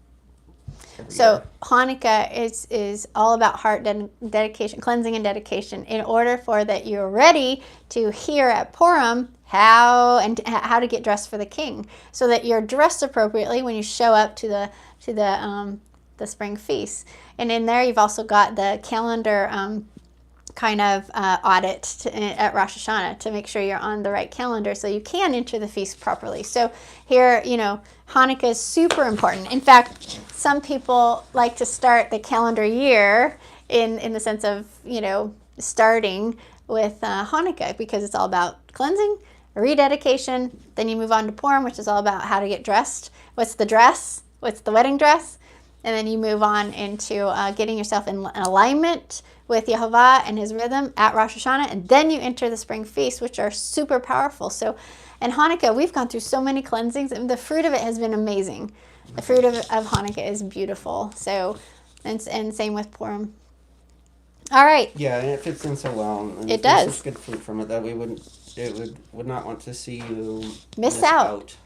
So Hanukkah is all about heart dedication, cleansing and dedication. In order for that you're ready to hear at Purim how to get dressed for the king, so that you're dressed appropriately when you show up to the spring feast. And in there you've also got the calendar kind of audit at Rosh Hashanah to make sure you're on the right calendar so you can enter the feast properly. So here, Hanukkah is super important. In fact, some people like to start the calendar year in the sense of, starting with Hanukkah because it's all about cleansing, rededication. Then you move on to Purim, which is all about how to get dressed. What's the dress? What's the wedding dress? And then you move on into getting yourself in alignment with Yehovah and his rhythm at Rosh Hashanah, and then you enter the spring feast, which are super powerful. So in Hanukkah, we've gone through so many cleansings, and the fruit of it has been amazing. The fruit of Hanukkah is beautiful. So, and same with Purim. All right. Yeah, and it fits in so well. And it does. There's good fruit from it that we would not want to see you miss out.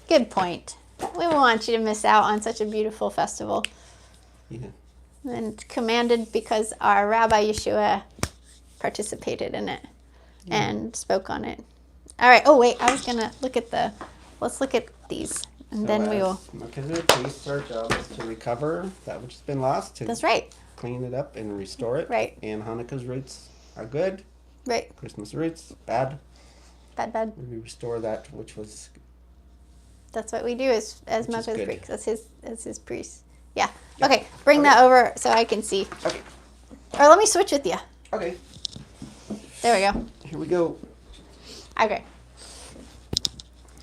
Good point. We won't want you to miss out on such a beautiful festival. Yeah. And commanded because our Rabbi Yeshua participated in it and spoke on it. All right. Oh, wait. I was going to let's look at these. And then we will. Melchizedek priests, our job is to recover that which has been lost. That's right. Clean it up and restore it. Right. And Hanukkah's roots are good. Right. Christmas roots, bad. Bad. We restore that which was. That's what we do as Melchizedek priest. That's his priest. Yeah. Yep. Okay. Bring that over so I can see. Okay. Or let me switch with you. Okay. There we go. Here we go. Okay.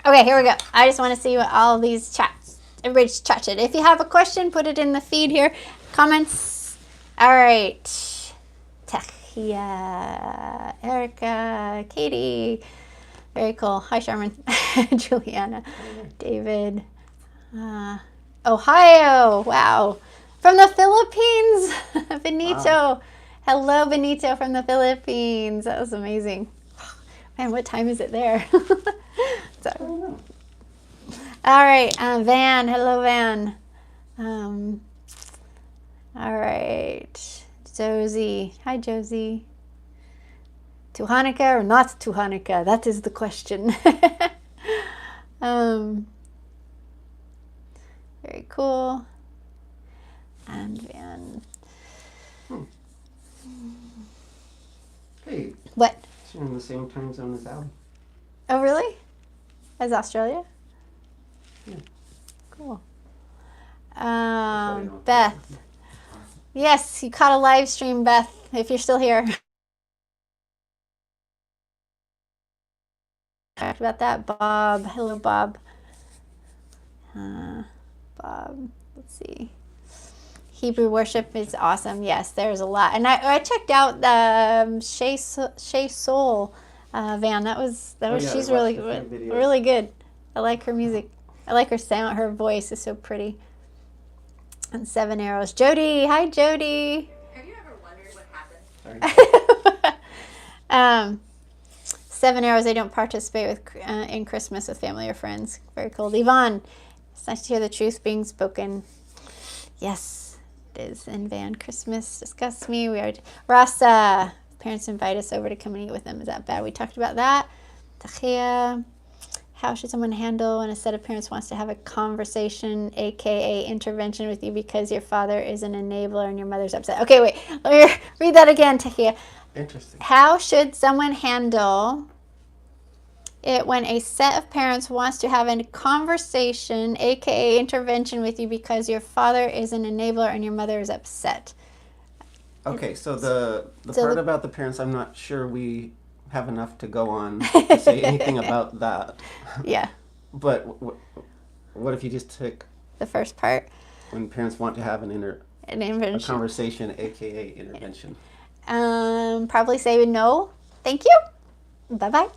Okay, here we go. I just want to see what all these chats. Everybody's chatted. If you have a question, put it in the feed here. Comments. All right. Techia, Erica, Katie. Very cool. Hi, Sharman. Juliana. David. Ohio. Wow. From the Philippines. Benito. Wow. Hello, Benito from the Philippines. That was amazing. Man, what time is it there? All right, Van. Hello, Van. All right, Josie. Hi, Josie. To Hanukkah or not to Hanukkah? That is the question. Very cool. And Van. Hey. What? You're in the same time zone as Ali. Oh, really? As Australia? Yeah. Cool. Beth. Yes, you caught a live stream, Beth, if you're still here. Talked about that. Bob. Hello, Bob. Bob. Let's see. Hebrew worship is awesome. Yes, there's a lot. And I checked out Shay Soul Van. That was she's really good. I like her music. I like her sound. Her voice is so pretty. And 7 Arrows. Jody. Hi, Jody. Have you ever wondered what happened? 7 Arrows. I don't participate with in Christmas with family or friends. Very cool. Yvonne. It's nice to hear the truth being spoken. Yes. Is in Van. Christmas disgusts me. We are Rasa. Parents invite us over to come and eat with them. Is that bad? We talked about that. Tachia. How should someone handle when a set of parents wants to have a conversation, aka intervention with you because your father is an enabler and your mother's upset? Okay, wait. Let me read that again, Tachia. Interesting. How should someone handle it when a set of parents wants to have a conversation, aka intervention with you because your father is an enabler and your mother is upset? Okay, so the part about the parents, I'm not sure we have enough to go on to say anything about that. Yeah. But what if you just took the first part? When parents want to have a conversation, aka intervention. Probably say no, thank you, bye-bye.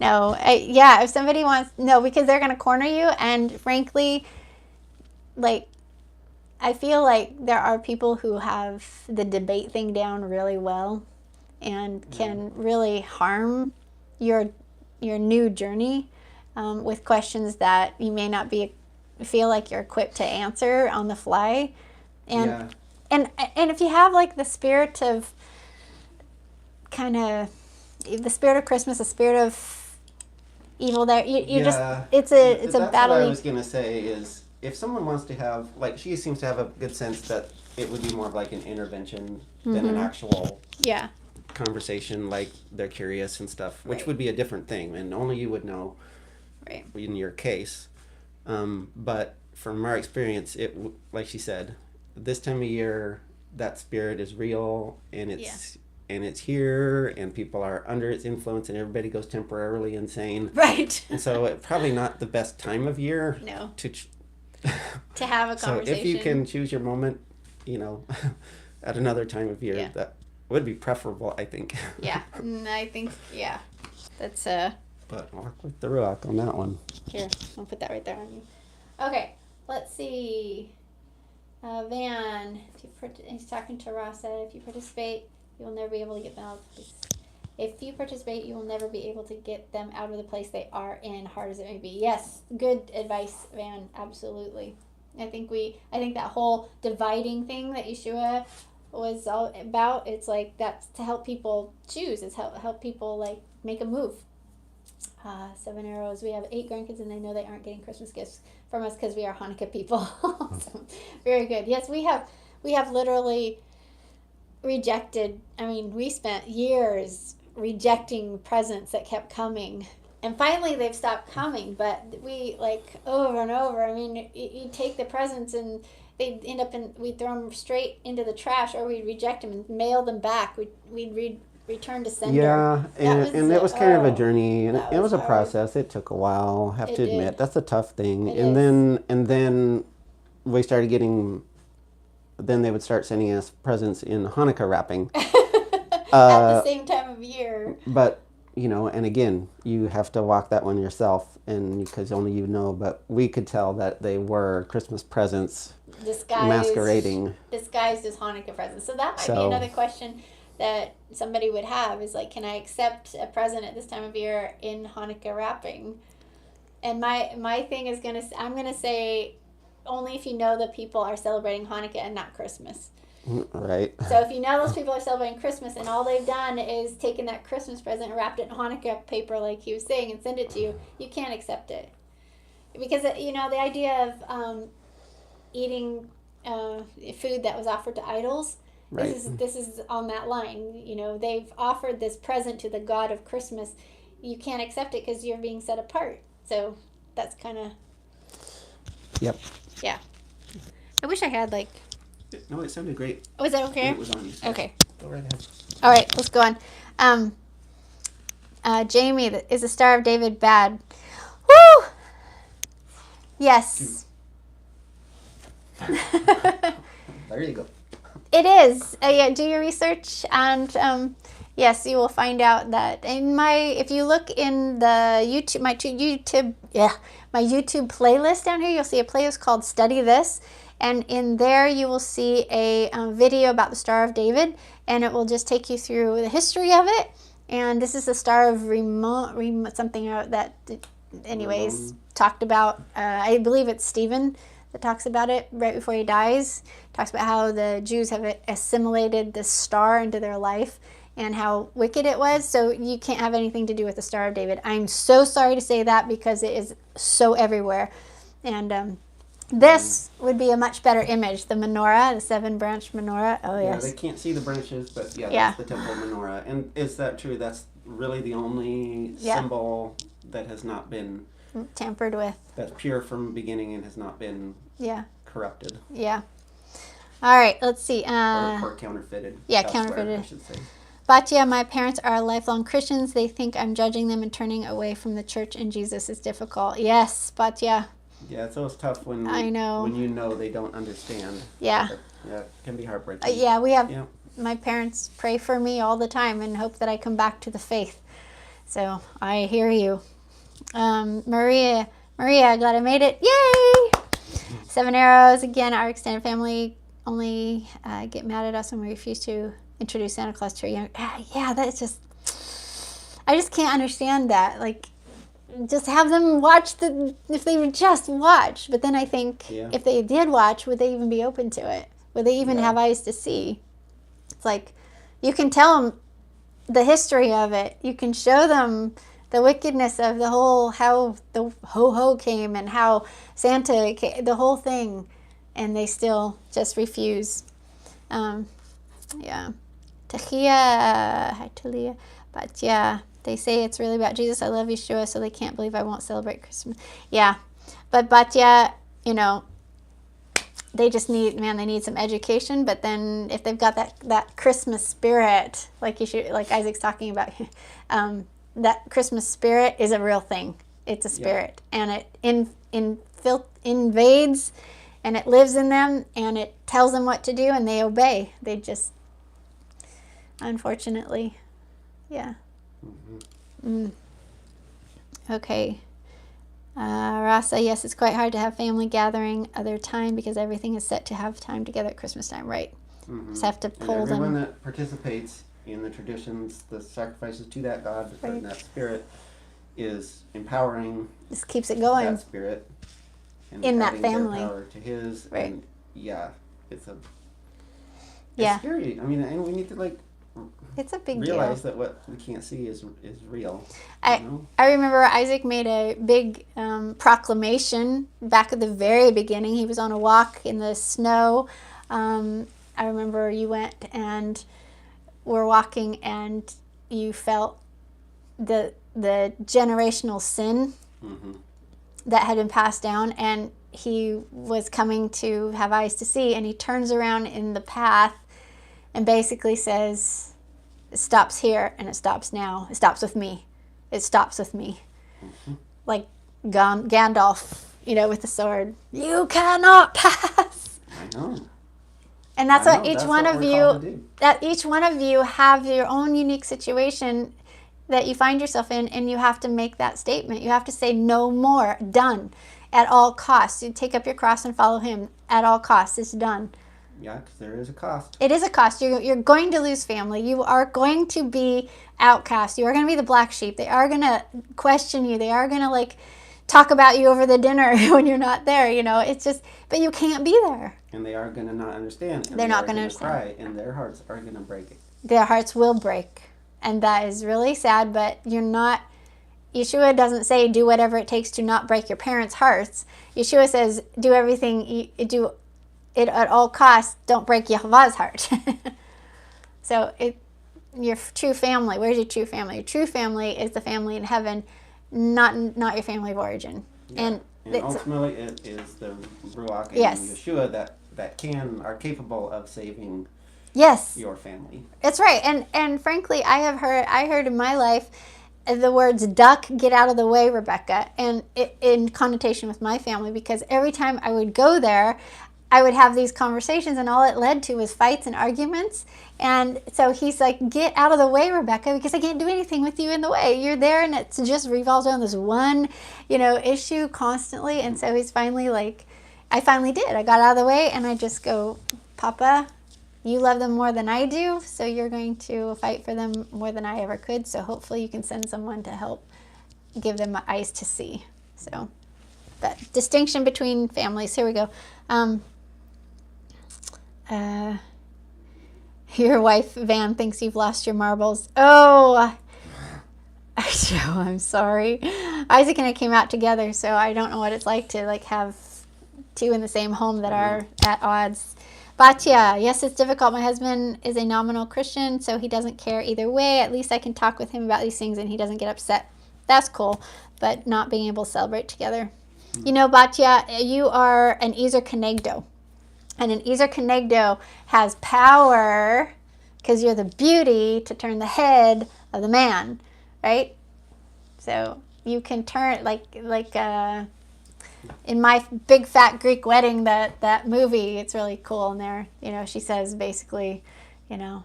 No, if somebody wants, no, because they're going to corner you. And frankly, like, I feel like there are people who have the debate thing down really well and can really harm your new journey with questions that you may not feel like you're equipped to answer on the fly. And if you have like the spirit of the spirit of Christmas, the spirit of evil, there it's a battle. What I was gonna say is, if someone wants to have, like, she seems to have a good sense that it would be more of like an intervention than an actual conversation, like they're curious and stuff, which would be a different thing, and only you would know in your case. But from our experience, like she said, this time of year, that spirit is real, and it's here, and people are under its influence, and everybody goes temporarily insane. Right. And so it's probably not the best time of year to have a conversation. So if you can choose your moment, at another time of year, that would be preferable, I think. Yeah, I think, that's But walk with the Ruach on that one. Here, I'll put that right there on you. Okay, let's see. Van, he's talking to Rasa. If you participate, you will never be able to get mail. If you participate, you will never be able to get them out of the place they are in, hard as it may be. Yes, good advice, Van. Absolutely. I think that whole dividing thing that Yeshua was all about, it's like that's to help people choose. It's help people like make a move. 7 arrows. We have 8 grandkids, and they know they aren't getting Christmas gifts from us because we are Hanukkah people. So, very good. Yes, we have literally rejected. I mean, we spent years rejecting presents that kept coming, and finally they've stopped coming. But we like over and over. I mean, you take the presents and they end up we'd throw them straight into the trash, or we'd reject them and mail them back. We'd return to sender. Yeah, and it was kind of a journey, and it was a process. It took a while, have to admit. That's a tough thing. And then we started getting, then they would start sending us presents in Hanukkah wrapping. At the same time of year. But, and again, you have to walk that one yourself, and because only you know, but we could tell that they were Christmas presents masquerading. Disguised as Hanukkah presents. So that might be another question that somebody would have, is like, can I accept a present at this time of year in Hanukkah wrapping? And my thing is I'm gonna say only if you know that people are celebrating Hanukkah and not Christmas. Right. So if you know those people are celebrating Christmas and all they've done is taken that Christmas present and wrapped it in Hanukkah paper like he was saying and send it to you, you can't accept it. Because, the idea of eating food that was offered to idols, right. This is on that line. They've offered this present to the God of Christmas. You can't accept it because you're being set apart. So that's kind of... Yep. Yeah. I wish I had No, it sounded great. Oh, is that okay? It was on you. Okay. Go right ahead. All right, let's go on. Jamie, is the Star of David bad? Woo! Yes. There you go. It is. Yeah, do your research, and yes, you will find out that if you look in the YouTube, my YouTube playlist down here, you'll see a playlist called Study This. And in there, you will see a video about the Star of David, and it will just take you through the history of it. And this is the Star of something that, anyways, talked about. I believe it's Stephen that talks about it right before he dies. Talks about how the Jews have assimilated this star into their life and how wicked it was. So you can't have anything to do with the Star of David. I'm so sorry to say that because it is so everywhere. And this would be a much better image. The menorah, the 7-branch menorah. Oh, yes. Yeah, they can't see the branches, but that's the temple menorah. And is that true? That's really the only symbol that has not been tampered with. That's pure from beginning and has not been corrupted. Yeah. All right, let's see. Or counterfeited. Yeah, elsewhere, counterfeited. I should say. Batya, my parents are lifelong Christians. They think I'm judging them and turning away from the church and Jesus is difficult. Yes, Batya. Yeah, it's always tough when they don't understand. Yeah. Yeah, it can be heartbreaking. We have my parents pray for me all the time and hope that I come back to the faith. So I hear you. Maria, glad I made it. Yay! 7 arrows. Again, our extended family only get mad at us when we refuse to introduce Santa Claus to our young. That's just... I just can't understand that. Like, just have them watch if they would just watch. But then I think if they did watch, would they even be open to it? Would they even have eyes to see? It's like, you can tell them the history of it. You can show them the wickedness of the whole, how the ho-ho came and how Santa came, the whole thing. And they still just refuse. Tahia, but they say it's really about Jesus. I love Yeshua, so they can't believe I won't celebrate Christmas. Yeah, but Batya, they just need some education. But then if they've got that Christmas spirit, like Isaac's talking about, that Christmas spirit is a real thing. It's a spirit, and it invades, and it lives in them, and it tells them what to do, and they obey. They just, unfortunately, Okay. Rasa, yes, it's quite hard to have family gathering other time because everything is set to have time together at Christmas time, right? Just have to pull them. Everyone that participates in the traditions, the sacrifices to that God, Right. and that spirit is empowering Just keeps it going. that spirit and In that adding their family. power to his. Right. And it's Yeah. scary. I mean, and we need to like It's a big realize deal. that what we can't see is real. I remember Isaac made a big proclamation back at the very beginning. He was on a walk in the snow. I remember you went and were walking and you felt the generational sin that had been passed down, and he was coming to have eyes to see, and he turns around in the path and basically says, it stops here and it stops now. It stops with me. It stops with me. Like Gandalf, with the sword. You cannot pass. I know. And that's I what know, each that's one what of we're called to you, do. that each one of you have your own unique situation that you find yourself in, and you have to make that statement. You have to say no more, done, at all costs. You take up your cross and follow him at all costs. It's done. Yeah, because there is a cost. It is a cost. You're going to lose family. You are going to be outcast. You are going to be the black sheep. They are going to question you. They are going to talk about you over the dinner when you're not there. It's just, but you can't be there. And they are going to not understand. And They're not going to understand. cry, and their hearts are going to break. Their hearts will break. And that is really sad, but you're not, Yeshua doesn't say do whatever it takes to not break your parents' hearts. Yeshua says do everything, do it at all costs, don't break Yehovah's heart. So your true family, where's your true family? Your true family is the family in heaven, not your family of origin. Yeah. And ultimately it is the Ruach and Yes. Yeshua that are capable of saving Yes. your family. That's right. And frankly, I heard in my life the words duck, get out of the way, Rebekah, and in connotation with my family, because every time I would go there, I would have these conversations, and all it led to was fights and arguments. And so he's like, get out of the way, Rebekah, because I can't do anything with you in the way. You're there, and it just revolves around this one, issue constantly. And so he's finally I finally did. I got out of the way, and I just go, Papa, you love them more than I do, so you're going to fight for them more than I ever could. So hopefully you can send someone to help give them eyes to see. So that distinction between families. Here we go. Your wife, Van, thinks you've lost your marbles. Oh, I'm sorry. Isaac and I came out together, so I don't know what it's like to have two in the same home that are at odds. Batya, yes, it's difficult. My husband is a nominal Christian, so he doesn't care either way. At least I can talk with him about these things, and he doesn't get upset. That's cool, but not being able to celebrate together. Batya, you are an Ezer Kenegdo. And an Ezer Kenegdo has power because you're the beauty to turn the head of the man, right? So you can turn in My Big Fat Greek Wedding, that movie. It's really cool in there. She says basically, the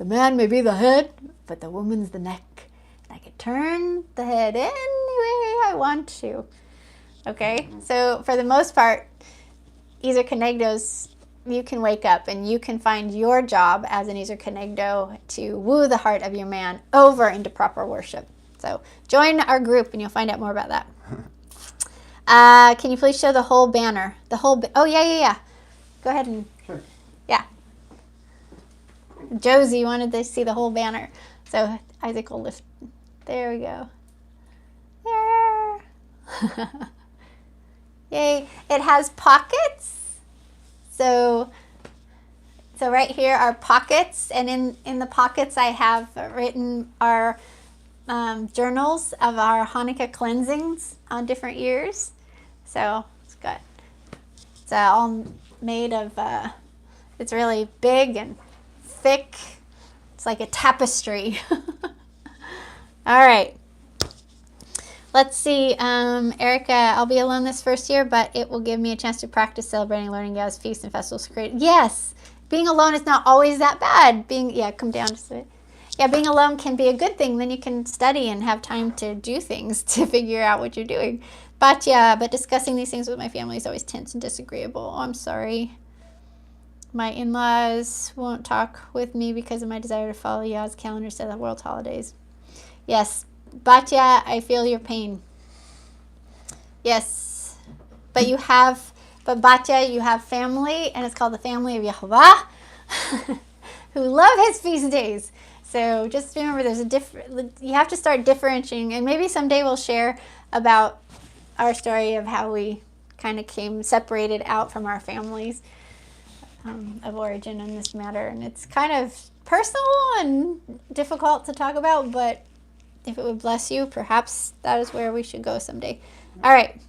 man may be the head, but the woman's the neck. And I can turn the head any way I want to. Okay, so for the most part, Ezer Kenegdos, you can wake up and you can find your job as an Ezer Kenegdo to woo the heart of your man over into proper worship. So join our group and you'll find out more about that. Can you please show the whole banner? Oh, yeah. Go ahead and... Sure. Yeah. Josie wanted to see the whole banner. So Isaac will lift. There we go. There. Yay. It has pockets. So right here are pockets, and in the pockets I have written our journals of our Hanukkah cleansings on different years. So it's all made of, it's really big and thick. It's like a tapestry. All right. Let's see, Erica, I'll be alone this first year, but it will give me a chance to practice celebrating, learning God's feasts and festivals. Yes, being alone is not always that bad. Come down just a bit. Yeah, being alone can be a good thing. Then you can study and have time to do things to figure out what you're doing. But discussing these things with my family is always tense and disagreeable. Oh, I'm sorry. My in-laws won't talk with me because of my desire to follow Yah's calendar instead of world holidays. Yes, Batya, I feel your pain. Yes, but Batya, you have family, and it's called the family of Yehovah, who love his feast days. So just remember, you have to start differentiating, and maybe someday we'll share about our story of how we kind of came separated out from our families of origin in this matter. And it's kind of personal and difficult to talk about, but if it would bless you, perhaps that is where we should go someday. All right.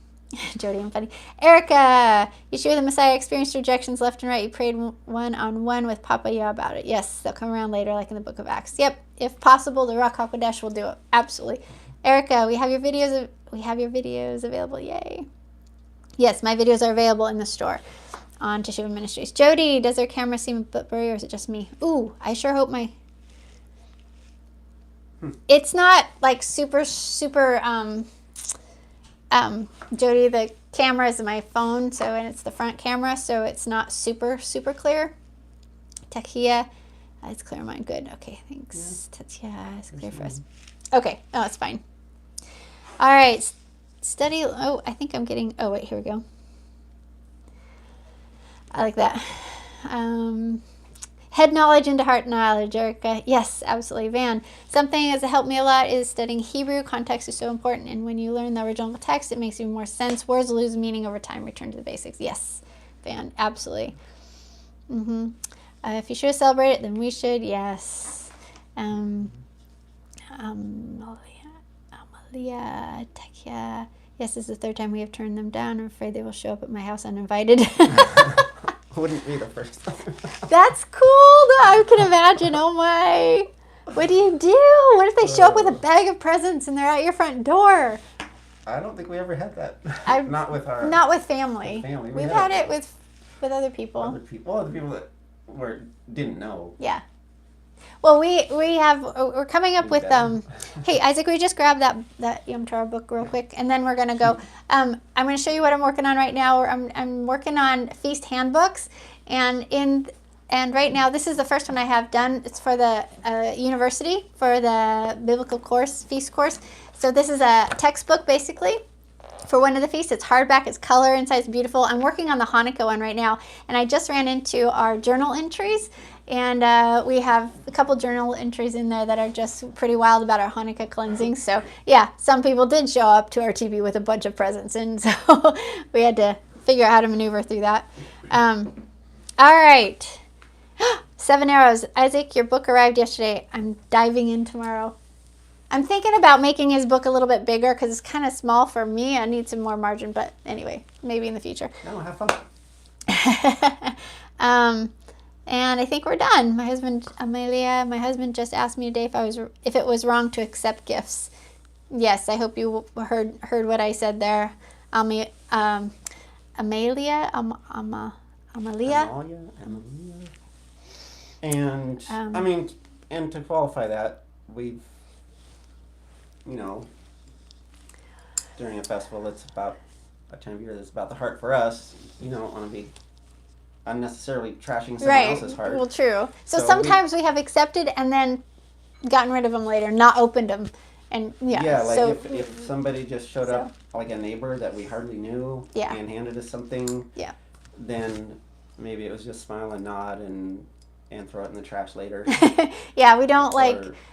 Jody, I'm funny. Erica, Yeshua the Messiah experienced rejections left and right. You prayed one-on-one with Papa Yah about it. Yes, they'll come around later, like in the book of Acts. Yep, if possible, the Rock HaKodesh will do it. Absolutely. Erica, we have your videos available. Yay. Yes, my videos are available in the store on Teshuvah Ministries. Jody, does their camera seem a bit blurry, or is it just me? Ooh, I sure hope my... It's not like super, Jody, the camera is my phone, and it's the front camera, so it's not super clear. Takia, it's clear on mine. Good. Okay, thanks. Tatia, it's clear for us. Okay. Oh, it's fine. All right. Study. Oh, I think I'm getting. Oh, wait. Here we go. I like that. Head knowledge into heart knowledge, Erica. Yes, absolutely. Van, something that's helped me a lot is studying Hebrew. Context is so important, and when you learn the original text, it makes even more sense. Words lose meaning over time. Return to the basics. Yes, Van, absolutely. If you should celebrate it, then we should. Yes. Amalia, Tekia. Yes, this is the third time we have turned them down. I'm afraid they will show up at my house uninvited. Wouldn't be the first time. That's cool. I can imagine. Oh my. What do you do? What if they show up with a bag of presents and they're at your front door? I don't think we ever had that. Not with family. Family. We've had it with other people. Other people that didn't know. Yeah. Well, we're coming up with hey Isaac, we just grab that Yom Torah book real quick, and then we're gonna go. I'm gonna show you what I'm working on right now. I'm working on feast handbooks, and right now this is the first one I have done. It's for the university for the biblical feast course. So this is a textbook basically for one of the feasts. It's hardback, it's color inside, it's beautiful. I'm working on the Hanukkah one right now, and I just ran into our journal entries. And we have a couple journal entries in there that are just pretty wild about our Hanukkah cleansing. So, yeah, some people did show up to our TV with a bunch of presents. And so we had to figure out how to maneuver through that. All right. 7 Arrows. Isaac, your book arrived yesterday. I'm diving in tomorrow. I'm thinking about making his book a little bit bigger because it's kind of small for me. I need some more margin. But anyway, maybe in the future. No, have fun. And I think we're done. My husband just asked me today if it was wrong to accept gifts. Yes, I hope you heard what I said there. Amalia. And and to qualify that, we've, during a festival that's about a time of year that's about the heart for us, you don't want to be unnecessarily trashing someone else's heart. Well, true. So sometimes we have accepted and then gotten rid of them later, not opened them, and if somebody just showed up, like a neighbor that we hardly knew, and handed us something, then maybe it was just smile and nod and throw it in the trash later. Yeah, we don't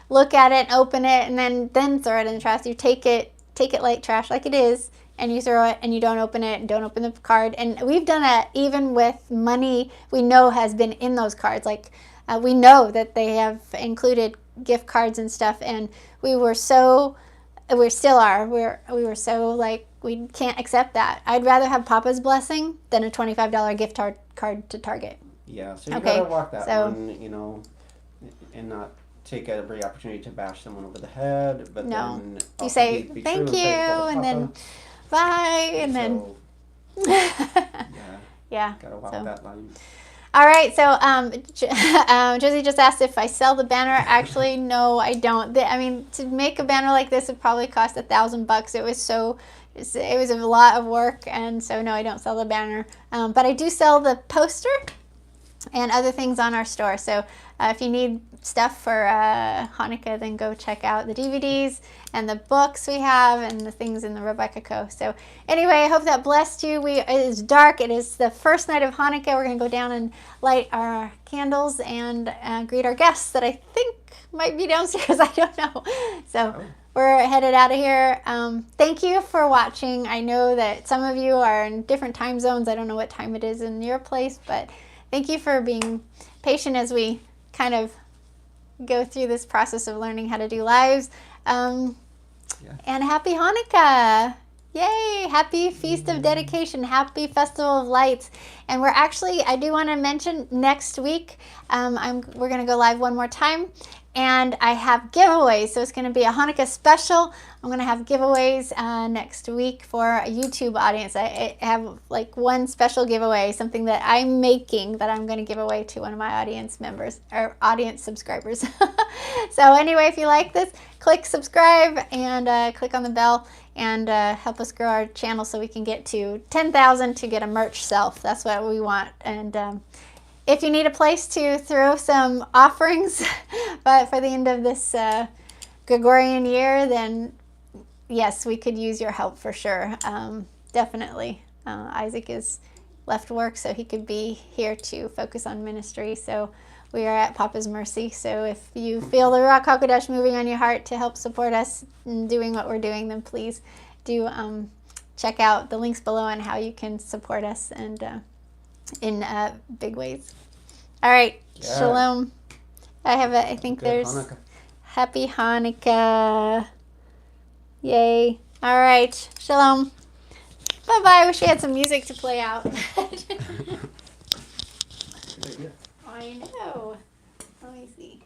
look at it, open it, and then throw it in the trash. You take it like trash, like it is. And you throw it, and you don't open it, and don't open the card. And we've done that even with money we know has been in those cards. We know that they have included gift cards and stuff, and we still are. We were so we can't accept that. I'd rather have Papa's blessing than a $25 gift card to Target. Yeah, so you gotta walk that one, and not take every opportunity to bash someone over the head. But then you say thank you, and then. Bye, and then gotta walk that line. All right, so Josie just asked if I sell the banner. Actually, no, I don't. To make a banner like this would probably cost $1,000. It was a lot of work, and so no, I don't sell the banner. But I do sell the poster. and other things on our store. So if you need stuff for Hanukkah, then go check out the DVDs and the books we have and the things in the Rebekah Co. So anyway, I hope that blessed you. It is dark. It is the first night of Hanukkah. We're going to go down and light our candles and greet our guests that I think might be downstairs. I don't know. So we're headed out of here. Thank you for watching. I know that some of you are in different time zones. I don't know what time it is in your place, but thank you for being patient as we kind of go through this process of learning how to do lives. And happy Hanukkah. Yay! Happy Feast of Dedication. Happy Festival of Lights. And we're actually, I do want to mention next week, we're going to go live one more time. And I have giveaways. So it's going to be a Hanukkah special. I'm going to have giveaways next week for a YouTube audience. I have like one special giveaway, something that I'm making that I'm going to give away to one of my audience members or audience subscribers. So anyway, if you like this, click subscribe and click on the bell and help us grow our channel so we can get to 10,000 to get a merch shelf. That's what we want. And if you need a place to throw some offerings but for the end of this Gregorian year, then yes, we could use your help for sure. Definitely. Isaac is left work, so he could be here to focus on ministry. So we are at Papa's mercy. So if you feel the Ruach HaKodesh moving on your heart to help support us in doing what we're doing, then please do check out the links below on how you can support us and in big ways. All right, yeah. Shalom. I think good there's Hanukkah. Happy Hanukkah. Yay. All right, shalom. Bye-bye. I wish we had some music to play out. I know. Let me see.